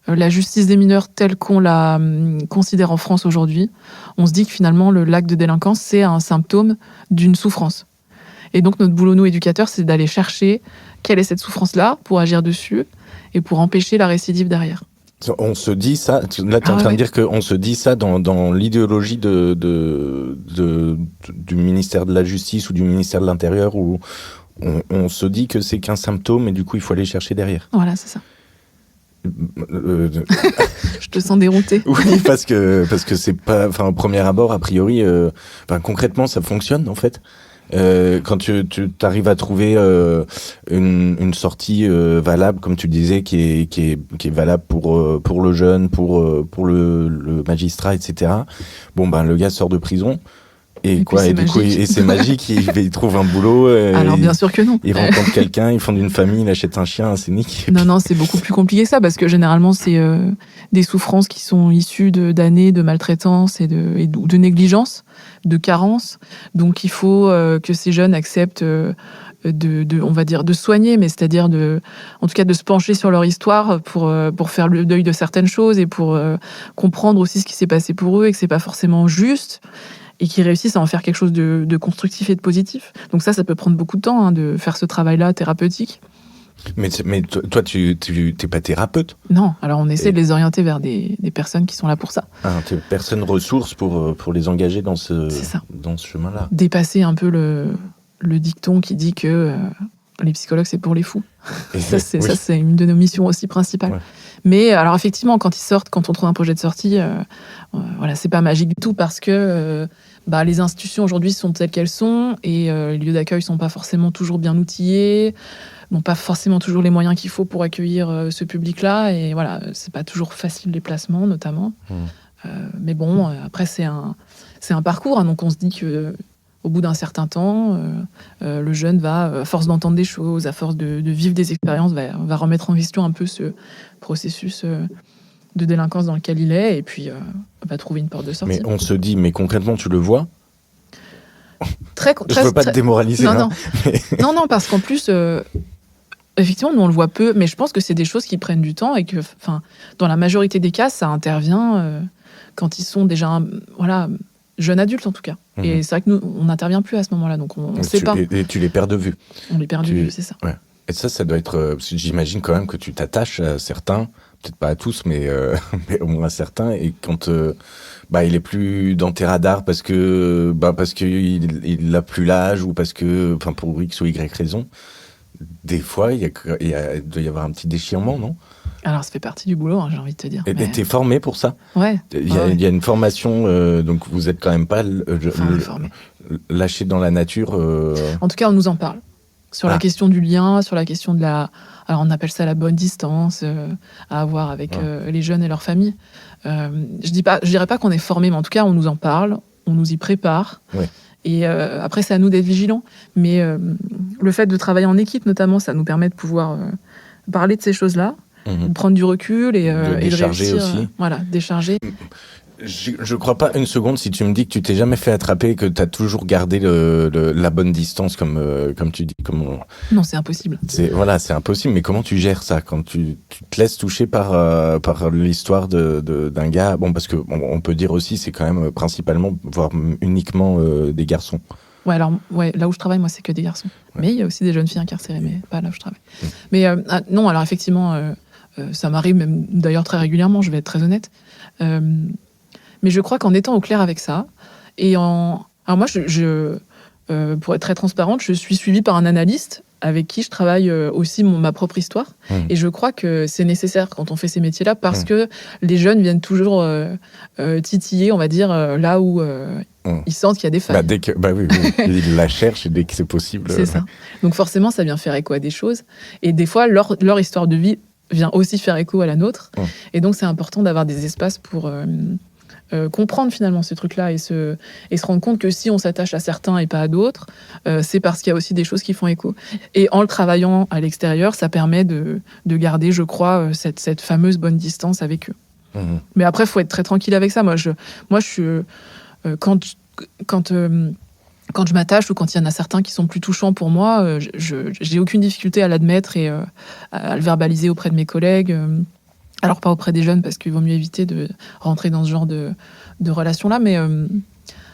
la justice des mineurs telle qu'on la considère en France aujourd'hui, on se dit que finalement, l'acte de délinquance, c'est un symptôme d'une souffrance. Et donc, notre boulot, nous, éducateurs, c'est d'aller chercher quelle est cette souffrance-là pour agir dessus et pour empêcher la récidive derrière. On se dit ça, là tu es en train de dire qu'on se dit ça dans l'idéologie du ministère de la Justice ou du ministère de l'Intérieur, où on se dit que c'est qu'un symptôme et du coup il faut aller chercher derrière. Voilà, c'est ça. Je te sens dérouté. Oui, parce que c'est pas, au premier abord, a priori, concrètement ça fonctionne en fait. Quand tu arrives à trouver une sortie valable, comme tu disais, qui est valable pour le jeune, pour le magistrat, etc. Bon, le gars sort de prison. Et du coup, c'est magique, il trouve un boulot. Alors, bien sûr que non. Il rencontre quelqu'un, il fonde une famille, il achète un chien, c'est nique. Non, c'est beaucoup plus compliqué que ça, parce que généralement, c'est des souffrances qui sont issues d'années de maltraitance et de négligence, de carence. Donc, il faut que ces jeunes acceptent on va dire, de soigner, mais c'est-à-dire en tout cas de se pencher sur leur histoire pour faire le deuil de certaines choses et pour comprendre aussi ce qui s'est passé pour eux et que c'est pas forcément juste. Et qui réussissent à en faire quelque chose de constructif et de positif. Donc ça peut prendre beaucoup de temps de faire ce travail-là thérapeutique. Mais toi, tu t'es pas thérapeute ? Non, alors on essaie de les orienter vers des personnes qui sont là pour ça. T'es personne ressource pour les engager dans ce chemin-là. Dépasser un peu le dicton qui dit que les psychologues, c'est pour les fous. Ça, c'est une de nos missions aussi principales. Ouais. Mais alors effectivement, quand ils sortent, quand on trouve un projet de sortie, c'est pas magique du tout parce que les institutions aujourd'hui sont telles qu'elles sont et les lieux d'accueil sont pas forcément toujours bien outillés, n'ont pas forcément toujours les moyens qu'il faut pour accueillir ce public-là et voilà, c'est pas toujours facile les placements notamment. Mais bon, après c'est un parcours, donc on se dit que au bout d'un certain temps, le jeune va, à force d'entendre des choses, à force de vivre des expériences, va remettre en question un peu ce processus de délinquance dans lequel il est, et puis va trouver une porte de sortie. Mais on se dit, mais concrètement, tu le vois ? Je ne veux pas te démoraliser. Non, parce qu'en plus, effectivement, nous on le voit peu, mais je pense que c'est des choses qui prennent du temps, et que dans la majorité des cas, ça intervient quand ils sont déjà... jeunes adultes en tout cas. Et c'est vrai que nous, on n'intervient plus à ce moment-là, donc on ne sait pas. Et tu les perds de vue. On les perd de vue, c'est ça. Ouais. Et ça doit être... j'imagine quand même que tu t'attaches à certains, peut-être pas à tous, mais au moins à certains, et quand il est plus dans tes radars parce qu'il n'a plus l'âge, ou parce que, pour X ou Y raison, des fois, il doit y avoir un petit déchirement, non ? Alors, ça fait partie du boulot, hein, j'ai envie de te dire. Et mais... t'es formé pour ça? Ouais. Il y a une formation, donc vous êtes quand même pas lâché dans la nature. En tout cas, on nous en parle. Sur la question du lien, sur la question de la... Alors, on appelle ça la bonne distance à avoir avec les jeunes et leurs familles. Je dirais pas qu'on est formé, mais en tout cas, on nous en parle, on nous y prépare. Ouais. Et après, c'est à nous d'être vigilants. Mais le fait de travailler en équipe, notamment, ça nous permet de pouvoir parler de ces choses-là, de prendre du recul et de décharger réussir, aussi. Voilà, décharger. Je crois pas une seconde si tu me dis que tu t'es jamais fait attraper et que tu as toujours gardé la bonne distance comme tu dis. Non, c'est impossible. C'est impossible. Mais comment tu gères ça quand tu te laisses toucher par l'histoire d'un gars? Bon, parce que on peut dire aussi c'est quand même principalement, voire uniquement des garçons. Ouais, alors là où je travaille, moi, c'est que des garçons. Ouais. Mais il y a aussi des jeunes filles incarcérées, mais pas là où je travaille. Mais non, alors effectivement, ça m'arrive même d'ailleurs très régulièrement, je vais être très honnête. Mais je crois qu'en étant au clair avec ça, alors moi, pour être très transparente, je suis suivie par un analyste avec qui je travaille aussi ma propre histoire. Et je crois que c'est nécessaire quand on fait ces métiers-là parce que les jeunes viennent toujours titiller, on va dire, là où ils sentent qu'il y a des failles. Oui, ils la cherchent et dès que c'est possible. C'est ça. Donc forcément, ça vient faire écho à des choses. Et des fois, leur histoire de vie vient aussi faire écho à la nôtre. Et donc, c'est important d'avoir des espaces pour... comprendre finalement ces trucs-là et se rendre compte que si on s'attache à certains et pas à d'autres, c'est parce qu'il y a aussi des choses qui font écho. Et en le travaillant à l'extérieur, ça permet de garder, je crois, cette fameuse bonne distance avec eux. Mais après, il faut être très tranquille avec ça. Moi, je suis... Quand je m'attache ou quand il y en a certains qui sont plus touchants pour moi, j'ai aucune difficulté à l'admettre et à le verbaliser auprès de mes collègues. Alors, pas auprès des jeunes, parce qu'il vaut mieux éviter de rentrer dans ce genre de relation-là, mais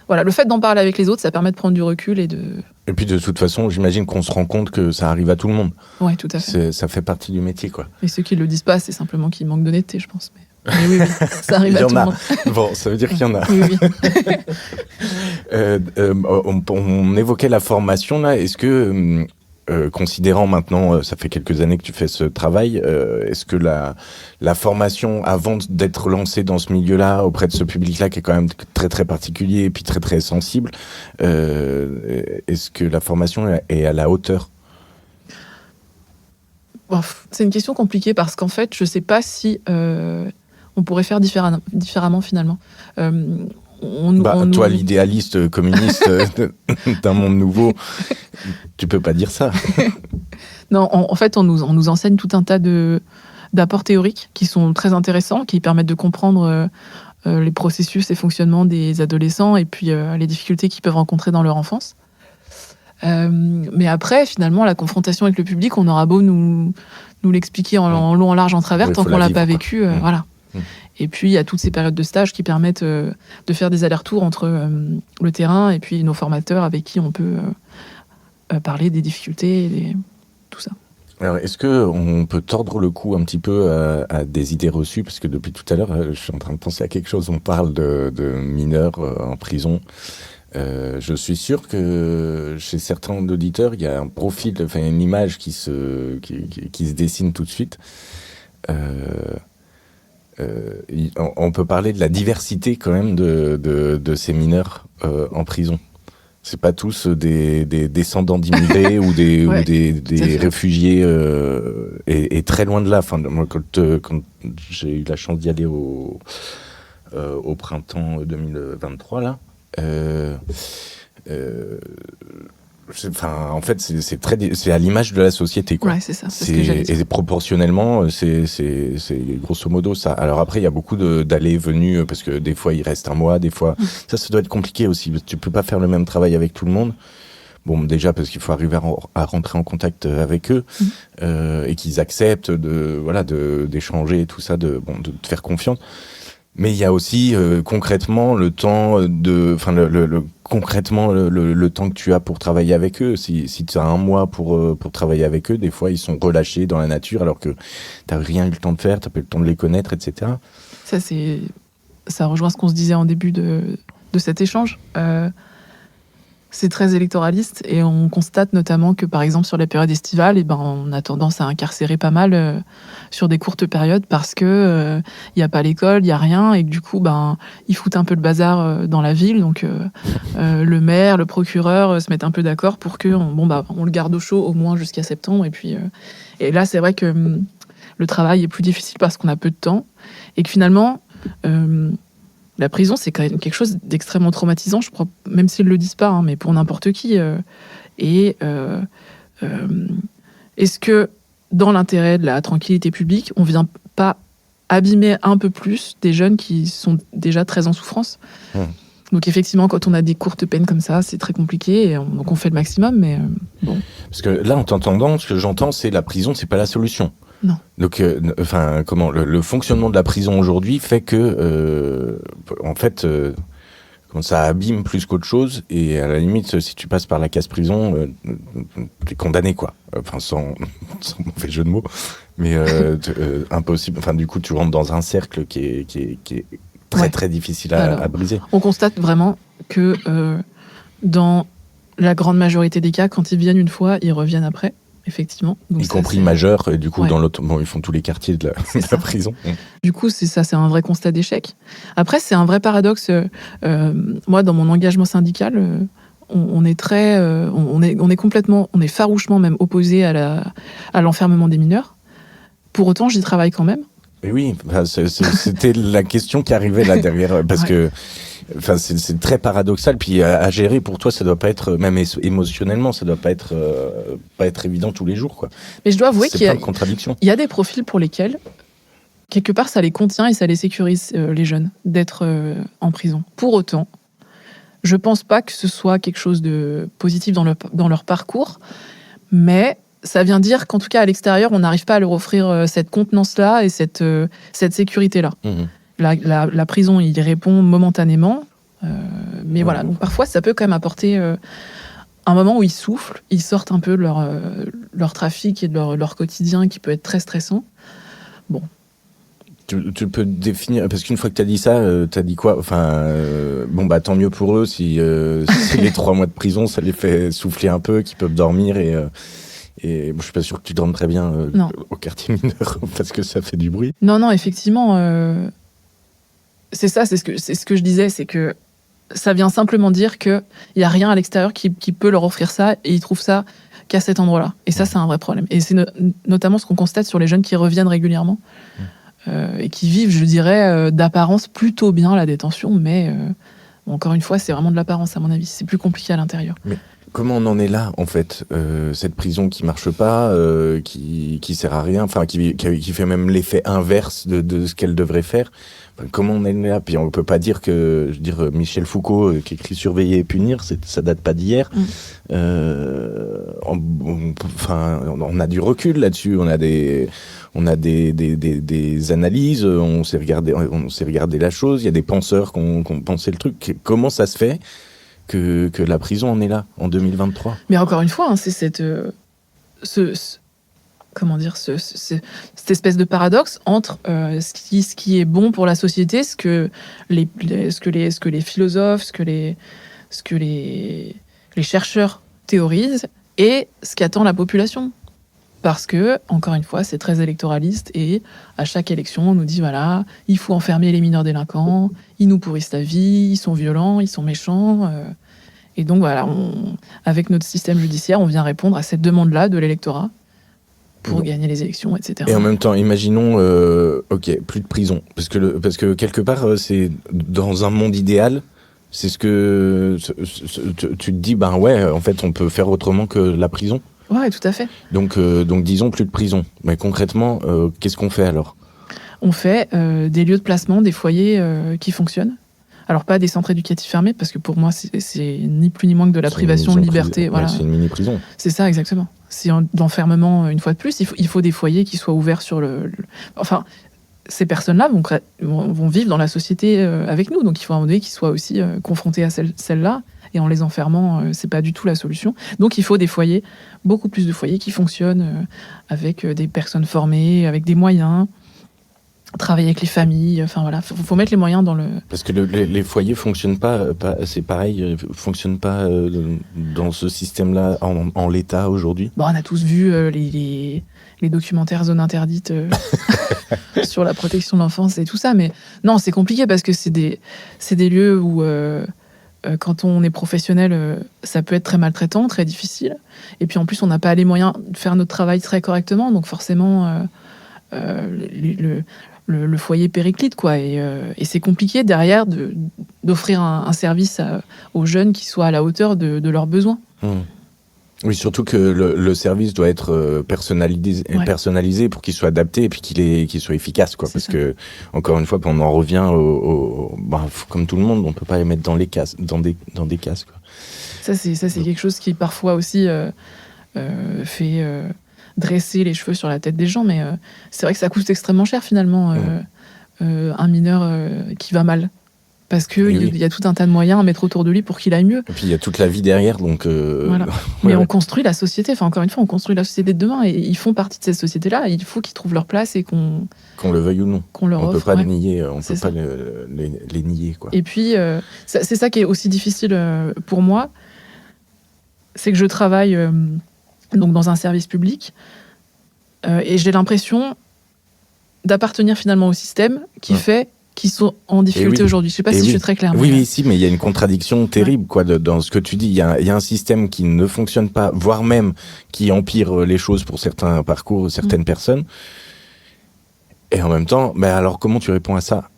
voilà, le fait d'en parler avec les autres, ça permet de prendre du recul et de... Et puis, de toute façon, j'imagine qu'on se rend compte que ça arrive à tout le monde. Oui, tout à fait. Ça fait partie du métier, quoi. Et ceux qui ne le disent pas, c'est simplement qu'ils manquent d'honnêteté, je pense. Mais oui, ça arrive à tout le monde. Bon, ça veut dire qu'il y en a. Oui. On évoquait la formation, là. Est-ce que... considérant maintenant, ça fait quelques années que tu fais ce travail, est-ce que la formation, avant d'être lancée dans ce milieu-là, auprès de ce public-là, qui est quand même très très particulier et puis très très sensible, est-ce que la formation est à la hauteur? C'est une question compliquée parce qu'en fait, je ne sais pas si on pourrait faire différemment finalement. Toi, l'idéaliste communiste d'un monde nouveau, tu peux pas dire ça. Non, en fait, on nous enseigne tout un tas d'apports théoriques qui sont très intéressants, qui permettent de comprendre les processus et fonctionnements des adolescents et puis les difficultés qu'ils peuvent rencontrer dans leur enfance. Mais après, finalement, la confrontation avec le public, on aura beau nous l'expliquer en long, en large, en travers, tant qu'on l'a pas vécu, voilà. Et puis, il y a toutes ces périodes de stage qui permettent de faire des allers-retours entre le terrain et puis nos formateurs avec qui on peut parler des difficultés et tout ça. Alors, est-ce qu'on peut tordre le cou un petit peu à des idées reçues? Parce que depuis tout à l'heure, je suis en train de penser à quelque chose. On parle de mineurs en prison. Je suis sûr que chez certains auditeurs, il y a un profil, enfin une image qui se dessine tout de suite. On peut parler de la diversité quand même de ces mineurs en prison. C'est pas tous des descendants d'immigrés ou des réfugiés et très loin de là. Enfin, moi, quand j'ai eu la chance d'y aller au printemps 2023 là. En fait, c'est à l'image de la société, quoi. Ouais, c'est ça. C'est ce que j'allais dire. Et proportionnellement, c'est grosso modo ça. Alors après, il y a beaucoup d'allées et venues parce que des fois, il reste un mois, des fois. Ça doit être compliqué aussi. Tu peux pas faire le même travail avec tout le monde. Bon, déjà parce qu'il faut arriver à rentrer en contact avec eux et qu'ils acceptent d'échanger et tout ça, de te faire confiance. Mais il y a aussi concrètement le temps concrètement le temps que tu as pour travailler avec eux. Si tu as un mois pour travailler avec eux, des fois ils sont relâchés dans la nature alors que t'as rien eu le temps de faire, t'as pas eu le temps de les connaître, etc. Ça rejoint ce qu'on se disait en début de cet échange. C'est très électoraliste et on constate notamment que, par exemple, sur la période estivale, on a tendance à incarcérer pas mal sur des courtes périodes parce que il n'y a pas l'école, il n'y a rien et que du coup, ils foutent un peu le bazar dans la ville. Donc, le maire, le procureur se mettent un peu d'accord pour que on le garde au chaud au moins jusqu'à septembre. Et puis, et là, c'est vrai que le travail est plus difficile parce qu'on a peu de temps et que finalement, la prison, c'est quand même quelque chose d'extrêmement traumatisant, je crois, même s'ils ne le disent pas, mais pour n'importe qui. Est-ce que, dans l'intérêt de la tranquillité publique, on ne vient pas abîmer un peu plus des jeunes qui sont déjà très en souffrance ? Donc effectivement, quand on a des courtes peines comme ça, c'est très compliqué, donc on fait le maximum, mais bon. Parce que là, en t'entendant, ce que j'entends, c'est la prison, c'est pas la solution. Non. Donc, le fonctionnement de la prison aujourd'hui fait que, ça abîme plus qu'autre chose, et à la limite, si tu passes par la case prison, t'es condamné, quoi. Enfin, sans mauvais jeu de mots, mais impossible. Enfin, du coup, tu rentres dans un cercle qui est très très difficile à briser. On constate vraiment que dans la grande majorité des cas, quand ils viennent une fois, ils reviennent après. Effectivement. Donc y compris majeurs, et du coup, dans l'autre, ils font tous les quartiers de la prison. Du coup, c'est un vrai constat d'échec. Après, c'est un vrai paradoxe. Moi, dans mon engagement syndical, on est farouchement même opposé à l'enfermement des mineurs. Pour autant, j'y travaille quand même. Et oui, c'était la question qui arrivait là derrière, parce que c'est très paradoxal. Puis à gérer pour toi, ça doit pas être, même émotionnellement, ça doit pas être évident tous les jours, quoi. Mais je dois avouer qu'il y a plein de contradictions. Il y a des profils pour lesquels quelque part ça les contient et ça les sécurise, les jeunes, d'être en prison. Pour autant, je pense pas que ce soit quelque chose de positif dans leur parcours, mais ça vient dire qu'en tout cas à l'extérieur, on n'arrive pas à leur offrir cette contenance-là et cette sécurité-là. La prison, il y répond momentanément, mais voilà. Donc parfois, ça peut quand même apporter un moment où ils soufflent, ils sortent un peu de leur trafic et de leur quotidien qui peut être très stressant. Bon. Tu peux définir, parce qu'une fois que tu as dit ça, tu as dit quoi ? Enfin, tant mieux pour eux si les 3 mois de prison, ça les fait souffler un peu, qu'ils peuvent dormir et je suis pas sûr que tu dormes très bien au quartier mineur parce que ça fait du bruit. Non, effectivement, c'est ça, c'est ce que je disais, c'est que ça vient simplement dire qu'il n'y a rien à l'extérieur qui peut leur offrir ça, et ils trouvent ça qu'à cet endroit-là. Et ça, c'est un vrai problème. Et c'est notamment ce qu'on constate sur les jeunes qui reviennent régulièrement et qui vivent, je dirais, d'apparence plutôt bien la détention, mais encore une fois, c'est vraiment de l'apparence à mon avis. C'est plus compliqué à l'intérieur. Mais comment on en est là, en fait, cette prison qui marche pas, qui sert à rien, enfin qui fait même l'effet inverse de ce qu'elle devrait faire. Enfin, comment on est là ? Puis on peut pas dire que, je veux dire, Michel Foucault qui écrit Surveiller et punir, ça date pas d'hier. On a du recul là-dessus, on a des analyses, on s'est regardé la chose. Il y a des penseurs qui ont pensé le truc. Comment ça se fait que la prison en est là, en 2023. Mais encore une fois, c'est cette espèce de paradoxe entre ce qui est bon pour la société, ce que les philosophes, ce que les chercheurs théorisent, et ce qu'attend la population. Parce que, encore une fois, c'est très électoraliste, et à chaque élection, on nous dit, voilà, il faut enfermer les mineurs délinquants, ils nous pourrissent la vie, ils sont violents, ils sont méchants. Et donc, voilà, avec notre système judiciaire, on vient répondre à cette demande-là de l'électorat pour gagner les élections, etc. Et en même temps, imaginons, plus de prison. Parce que quelque part, c'est dans un monde idéal, c'est ce que tu te dis, en fait, on peut faire autrement que la prison. Ouais, tout à fait. Donc disons plus de prison. Mais concrètement, qu'est-ce qu'on fait alors ? On fait des lieux de placement, des foyers qui fonctionnent. Alors pas des centres éducatifs fermés, parce que pour moi, c'est ni plus ni moins que de la privation de liberté. Voilà. C'est une mini-prison. C'est ça, exactement. C'est d'enfermement, une fois de plus. Il faut des foyers qui soient ouverts sur Enfin, ces personnes-là vont vivre dans la société avec nous. Donc il faut à un moment donné qu'ils soient aussi confrontés à celles-là. Et en les enfermant, c'est pas du tout la solution. Donc il faut des foyers, beaucoup plus de foyers qui fonctionnent avec des personnes formées, avec des moyens. travailler avec les familles. Enfin voilà, faut mettre les moyens dans le. Parce que les foyers fonctionnent pas, c'est pareil, fonctionnent pas dans ce système-là en l'état aujourd'hui. Bon, on a tous vu les documentaires Zone Interdite sur la protection de l'enfance et tout ça, mais non, c'est compliqué parce que c'est des lieux où quand on est professionnel, ça peut être très maltraitant, très difficile. Et puis en plus, on n'a pas les moyens de faire notre travail très correctement, donc forcément, le foyer périclite, quoi. Et c'est compliqué derrière d'offrir un service aux jeunes qui soit à la hauteur de leurs besoins. Oui, surtout que le service doit être personnalisé pour qu'il soit adapté et puis qu'il soit efficace, quoi. Parce que, encore une fois, on en revient comme tout le monde, on peut pas les mettre dans des cases, quoi. Ça, c'est quelque chose qui parfois aussi fait dresser les cheveux sur la tête des gens, mais c'est vrai que ça coûte extrêmement cher finalement un mineur qui va mal. Parce qu'il y a tout un tas de moyens à mettre autour de lui pour qu'il aille mieux. Et puis il y a toute la vie derrière, donc... Voilà. Mais on construit la société, enfin encore une fois, on construit la société de demain, et ils font partie de cette société-là, il faut qu'ils trouvent leur place et qu'on le veuille ou non. Qu'on leur offre. On peut pas nier, on peut pas les nier, quoi. Et puis, c'est ça qui est aussi difficile pour moi, c'est que je travaille donc dans un service public, et j'ai l'impression d'appartenir finalement au système qui fait qu'ils sont en difficulté aujourd'hui. Je ne sais pas si je suis très claire. Oui, si, mais il y a une contradiction terrible dans ce que tu dis. Il y a un système qui ne fonctionne pas, voire même qui empire les choses pour certains parcours, certaines personnes. Et en même temps, alors comment tu réponds à ça ?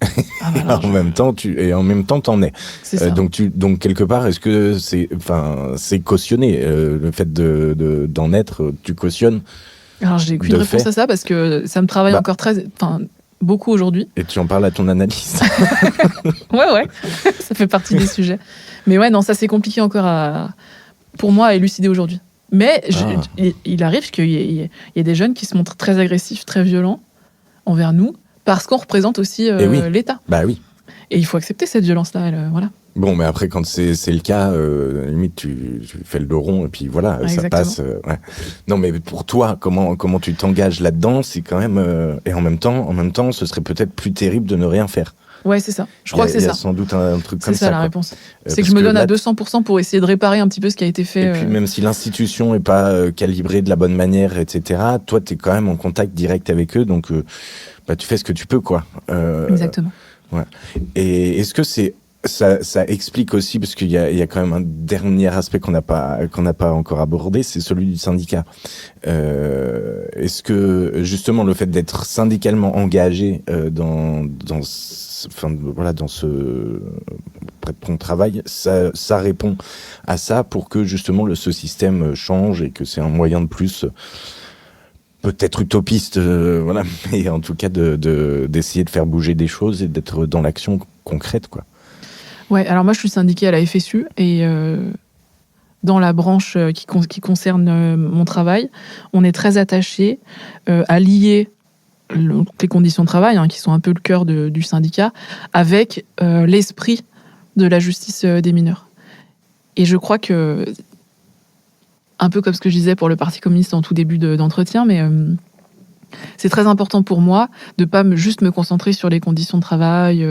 En même temps, t'en es. C'est ça. Donc quelque part, est-ce que c'est cautionné le fait d'en être, tu cautionnes ? Alors j'ai aucune réponse à ça parce que ça me travaille encore beaucoup aujourd'hui. Et tu en parles à ton analyste. Ouais, ça fait partie des sujets. Mais ouais, non, ça c'est compliqué encore pour moi à élucider aujourd'hui. Mais il arrive qu'il y ait des jeunes qui se montrent très agressifs, très violents envers nous, parce qu'on représente aussi l'État. Bah oui. Et il faut accepter cette violence-là, voilà. Bon, mais après, quand c'est le cas, limite, tu fais le dos rond et puis voilà, ça passe. Non, mais pour toi, comment tu t'engages là-dedans, c'est quand même... et en même temps, ce serait peut-être plus terrible de ne rien faire. Ouais, c'est ça. Je crois que c'est ça. Il y a sans doute un truc comme ça. C'est ça la réponse. C'est que je me donne à 200% pour essayer de réparer un petit peu ce qui a été fait. Et puis même si l'institution n'est pas calibrée de la bonne manière, etc., toi, tu es quand même en contact direct avec eux, donc tu fais ce que tu peux, quoi. Exactement. Ouais. Et est-ce que ça explique aussi, parce qu'il y a quand même un dernier aspect qu'on n'a pas encore abordé, c'est celui du syndicat. Est-ce que justement le fait d'être syndicalement engagé dans ton travail, ça répond à ça pour que justement ce système change et que c'est un moyen de plus, peut-être utopiste, mais en tout cas d'essayer de faire bouger des choses et d'être dans l'action concrète, quoi. Ouais, alors moi je suis syndiquée à la FSU et dans la branche qui concerne mon travail, on est très attaché à lier les conditions de travail, qui sont un peu le cœur du syndicat, avec l'esprit de la justice des mineurs. Et je crois que, un peu comme ce que je disais pour le Parti communiste en tout début d'entretien, mais c'est très important pour moi de ne pas juste me concentrer sur les conditions de travail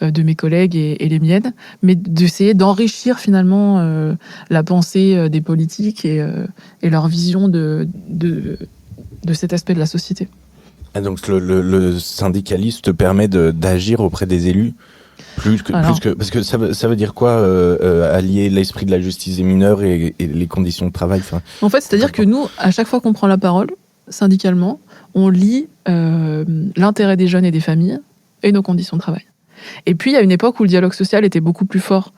de mes collègues et les miennes, mais d'essayer d'enrichir finalement la pensée des politiques et leur vision de cet aspect de la société. Ah, donc le syndicalisme te permet d'agir auprès des élus plus que parce que ça veut dire quoi allier l'esprit de la justice des mineurs et les conditions de travail, en fait, c'est-à-dire que nous, à chaque fois qu'on prend la parole syndicalement, on lie l'intérêt des jeunes et des familles et nos conditions de travail. Et puis, il y a une époque où le dialogue social était beaucoup plus fort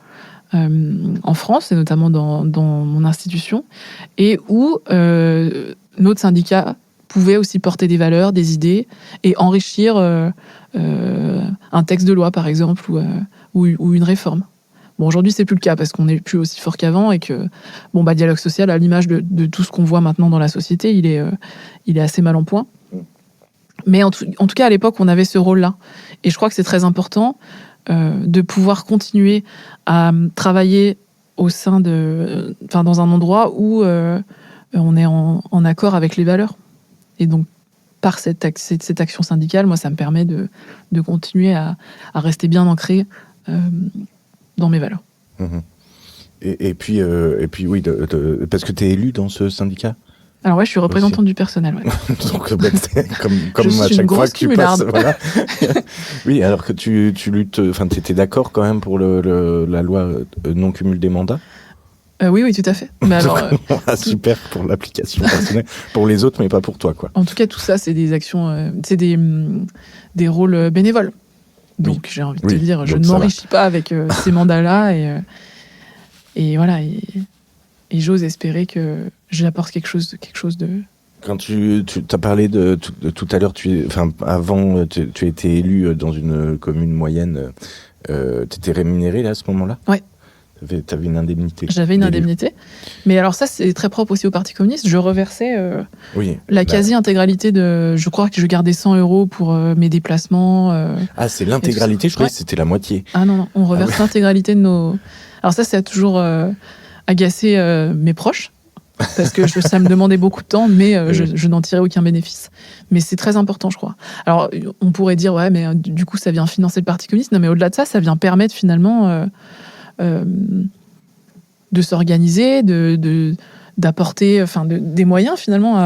en France, et notamment dans mon institution, et où notre syndicat pouvait aussi porter des valeurs, des idées, et enrichir un texte de loi, par exemple, ou une réforme. Bon, aujourd'hui, c'est plus le cas, parce qu'on n'est plus aussi fort qu'avant, et que, dialogue social, à l'image de tout ce qu'on voit maintenant dans la société, il est assez mal en point. Mais en tout cas, à l'époque, on avait ce rôle-là. Et je crois que c'est très important de pouvoir continuer à travailler au sein dans un endroit où on est en accord avec les valeurs. Et donc, par cette action syndicale, moi, ça me permet de continuer à rester bien ancré dans mes valeurs. Mmh. Et puis oui, parce que tu es élu dans ce syndicat. Alors ouais, je suis représentante du personnel. Ouais. Donc comme je à suis chaque une fois grosse que tu passes, cumularde. voilà. Oui, alors que tu luttes, enfin, tu étais d'accord quand même pour la loi non cumul des mandats. Oui, tout à fait. Mais alors, super pour l'application personnelle, pour les autres, mais pas pour toi, quoi. En tout cas, tout ça, c'est des actions, c'est des rôles bénévoles. Donc, j'ai envie de te dire, je ne m'enrichis pas avec ces mandats-là, et voilà, et j'ose espérer que j'apporte quelque chose de. Quand tu as parlé de tout à l'heure, avant, tu étais élu dans une commune moyenne, tu étais rémunéré là à ce moment-là ? Ouais. T'avais une indemnité. J'avais une indemnité. Mais alors ça, c'est très propre aussi au Parti communiste. Je reversais la quasi-intégralité de... Je crois que je gardais 100 € pour mes déplacements. Ah, c'est l'intégralité ? Je croyais que c'était la moitié. Ah non, on reverse l'intégralité de nos... Alors ça a toujours agacé mes proches, parce que ça me demandait beaucoup de temps, mais je n'en tirais aucun bénéfice. Mais c'est très important, je crois. Alors, on pourrait dire, ouais, mais du coup, ça vient financer le Parti communiste. Non, mais au-delà de ça vient permettre finalement... de s'organiser, d'apporter des moyens finalement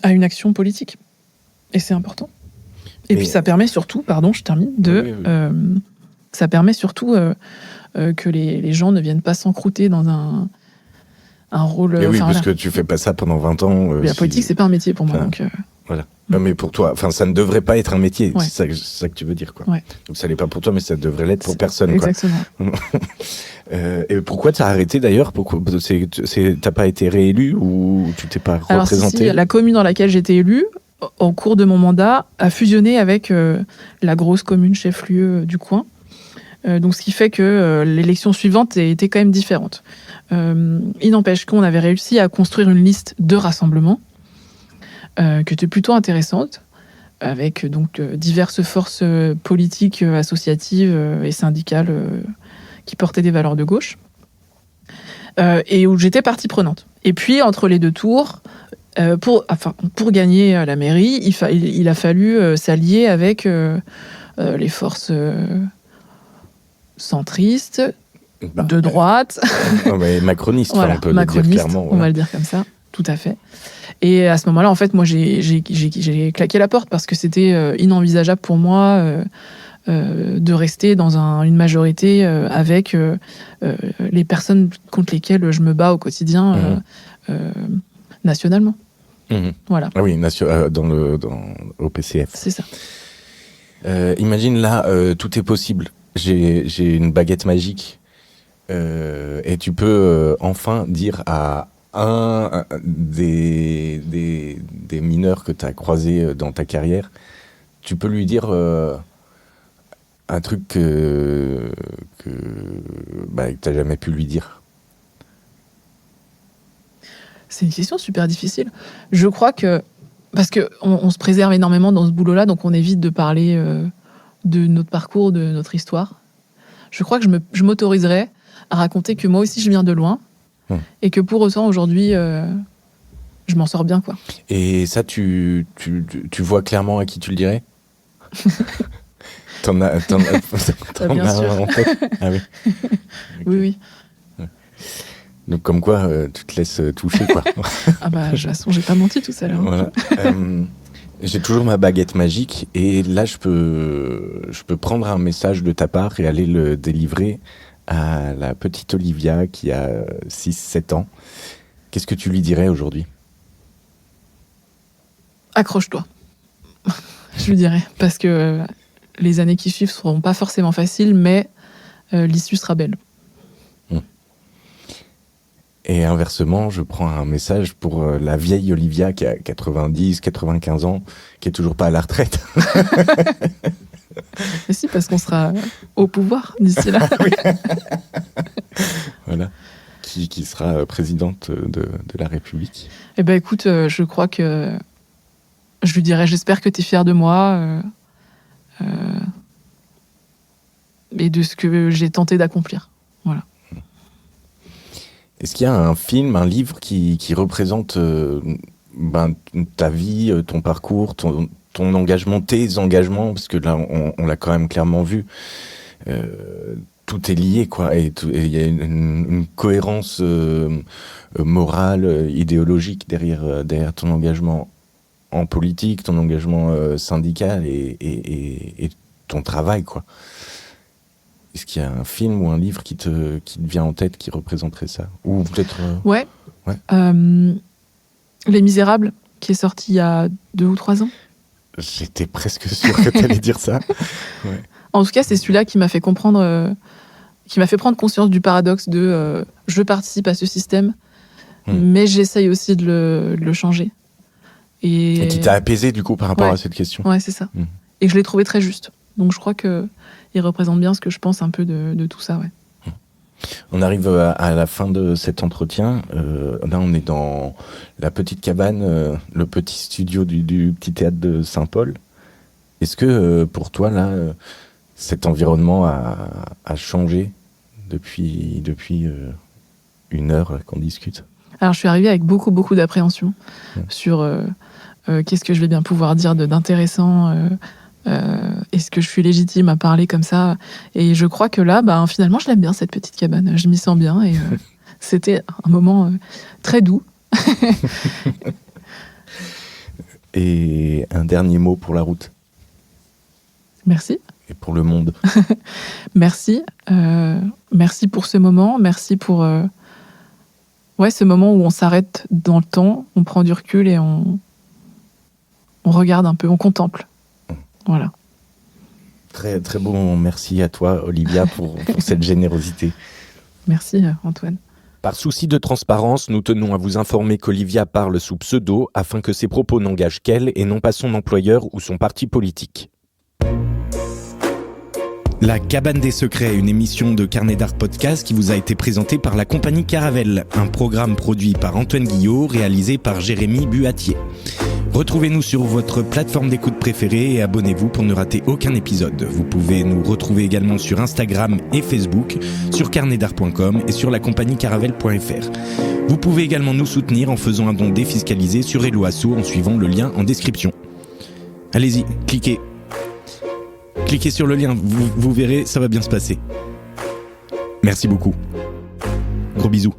à une action politique. Et c'est important. Et puis ça permet surtout, je termine, ça permet surtout que les gens ne viennent pas s'encrouter dans un rôle... oui, parce que tu fais pas ça pendant 20 ans. La politique, c'est pas un métier pour moi. Donc, voilà. Mais pour toi, ça ne devrait pas être un métier, ouais. c'est ça que tu veux dire, quoi. Ouais. Donc ça l'est pas pour toi, mais ça devrait l'être pour personne, exactement. Quoi. Et pourquoi tu as arrêté d'ailleurs ? T'as pas été réélu ou tu t'es pas représenté ? Alors, la commune dans laquelle j'étais élue, au cours de mon mandat, a fusionné avec la grosse commune chef-lieu du coin. Donc ce qui fait que l'élection suivante était quand même différente. Il n'empêche qu'on avait réussi à construire une liste de rassemblements qui était plutôt intéressante, avec donc diverses forces politiques, associatives et syndicales qui portaient des valeurs de gauche, et où j'étais partie prenante. Et puis, entre les deux tours, pour gagner la mairie, il a fallu s'allier avec les forces centristes, de droite. Non, mais macroniste, voilà, on peut le dire clairement. Voilà. On va le dire comme ça, tout à fait. Et à ce moment-là, en fait, moi, j'ai claqué la porte parce que c'était inenvisageable pour moi de rester dans une majorité avec les personnes contre lesquelles je me bats au quotidien nationalement. Mmh. Voilà. Ah oui, au PCF. C'est ça. Imagine là, tout est possible. J'ai une baguette magique et tu peux enfin dire à un des mineurs que tu as croisés dans ta carrière, tu peux lui dire un truc que tu n'as jamais pu lui dire. C'est une question super difficile. Je crois que... Parce qu'on se préserve énormément dans ce boulot-là, donc on évite de parler de notre parcours, de notre histoire. Je crois que je m'autoriserais à raconter que moi aussi je viens de loin, et que pour autant aujourd'hui je m'en sors bien, quoi. Et ça, tu vois clairement à qui tu le dirais? T'en as bien sûr. en tête? Ah oui. Okay. Oui. Ouais. Donc comme quoi tu te laisses toucher, quoi. Ah bah de toute façon j'ai pas menti tout à l'heure. Voilà. J'ai toujours ma baguette magique et là je peux prendre un message de ta part et aller le délivrer à la petite Olivia qui a 6-7 ans. Qu'est-ce que tu lui dirais aujourd'hui? Accroche-toi. Je lui dirais, parce que les années qui suivent seront pas forcément faciles, mais l'issue sera belle. Et inversement, je prends un message pour la vieille Olivia qui a 90, 95 ans, qui est toujours pas à la retraite. Mais si, parce qu'on sera au pouvoir d'ici là. Oui. Voilà. Qui sera présidente de la République. Eh ben écoute, je crois que je lui dirais, j'espère que tu es fière de moi et de ce que j'ai tenté d'accomplir. Voilà. Est-ce qu'il y a un film, un livre qui représente ta vie, ton parcours, ton engagement, tes engagements, parce que là, on l'a quand même clairement vu. Tout est lié, quoi, et il y a une cohérence morale, idéologique derrière ton engagement en politique, ton engagement syndical et ton travail, quoi. Est-ce qu'il y a un film ou un livre qui te vient en tête qui représenterait ça? Ou peut-être... Ouais. Les Misérables, qui est sorti il y a 2 ou 3 ans. J'étais presque sûr que tu allais dire ça. Ouais. En tout cas, c'est celui-là qui m'a fait comprendre, qui m'a fait prendre conscience du paradoxe de je participe à ce système, mais j'essaye aussi de le changer. Et qui t'a apaisé du coup par rapport à cette question. Ouais, c'est ça. Et je l'ai trouvé très juste. Donc je crois qu'il représente bien ce que je pense un peu de tout ça. Ouais. On arrive à la fin de cet entretien. Là, on est dans la petite cabane, le petit studio du petit théâtre de Saint-Paul. Est-ce que pour toi, là, cet environnement a changé depuis 1 heure qu'on discute? Alors, je suis arrivée avec beaucoup, beaucoup d'appréhension sur qu'est-ce que je vais bien pouvoir dire d'intéressant. Est-ce que je suis légitime à parler comme ça? Et je crois que là, finalement, je l'aime bien, cette petite cabane. Je m'y sens bien et c'était un moment très doux. Et un dernier mot pour la route. Merci. Et pour le monde. Merci. Merci pour ce moment. Merci pour ce moment où on s'arrête dans le temps, on prend du recul et on regarde un peu, on contemple. Voilà. Très, très bon merci à toi, Olivia, pour cette générosité. Merci, Antoine. Par souci de transparence, nous tenons à vous informer qu'Olivia parle sous pseudo afin que ses propos n'engagent qu'elle et non pas son employeur ou son parti politique. La Cabane des Secrets, une émission de Carnet d'Art Podcast qui vous a été présentée par la compagnie Caravelle, un programme produit par Antoine Guillot, réalisé par Jérémy Buatier. Retrouvez-nous sur votre plateforme d'écoute préférée et abonnez-vous pour ne rater aucun épisode. Vous pouvez nous retrouver également sur Instagram et Facebook, sur carnetdart.com et sur lacompagniecaravelle.fr. Vous pouvez également nous soutenir en faisant un don défiscalisé sur Hello Asso en suivant le lien en description. Allez-y, cliquez. Cliquez sur le lien, vous verrez, ça va bien se passer. Merci beaucoup. Gros bisous.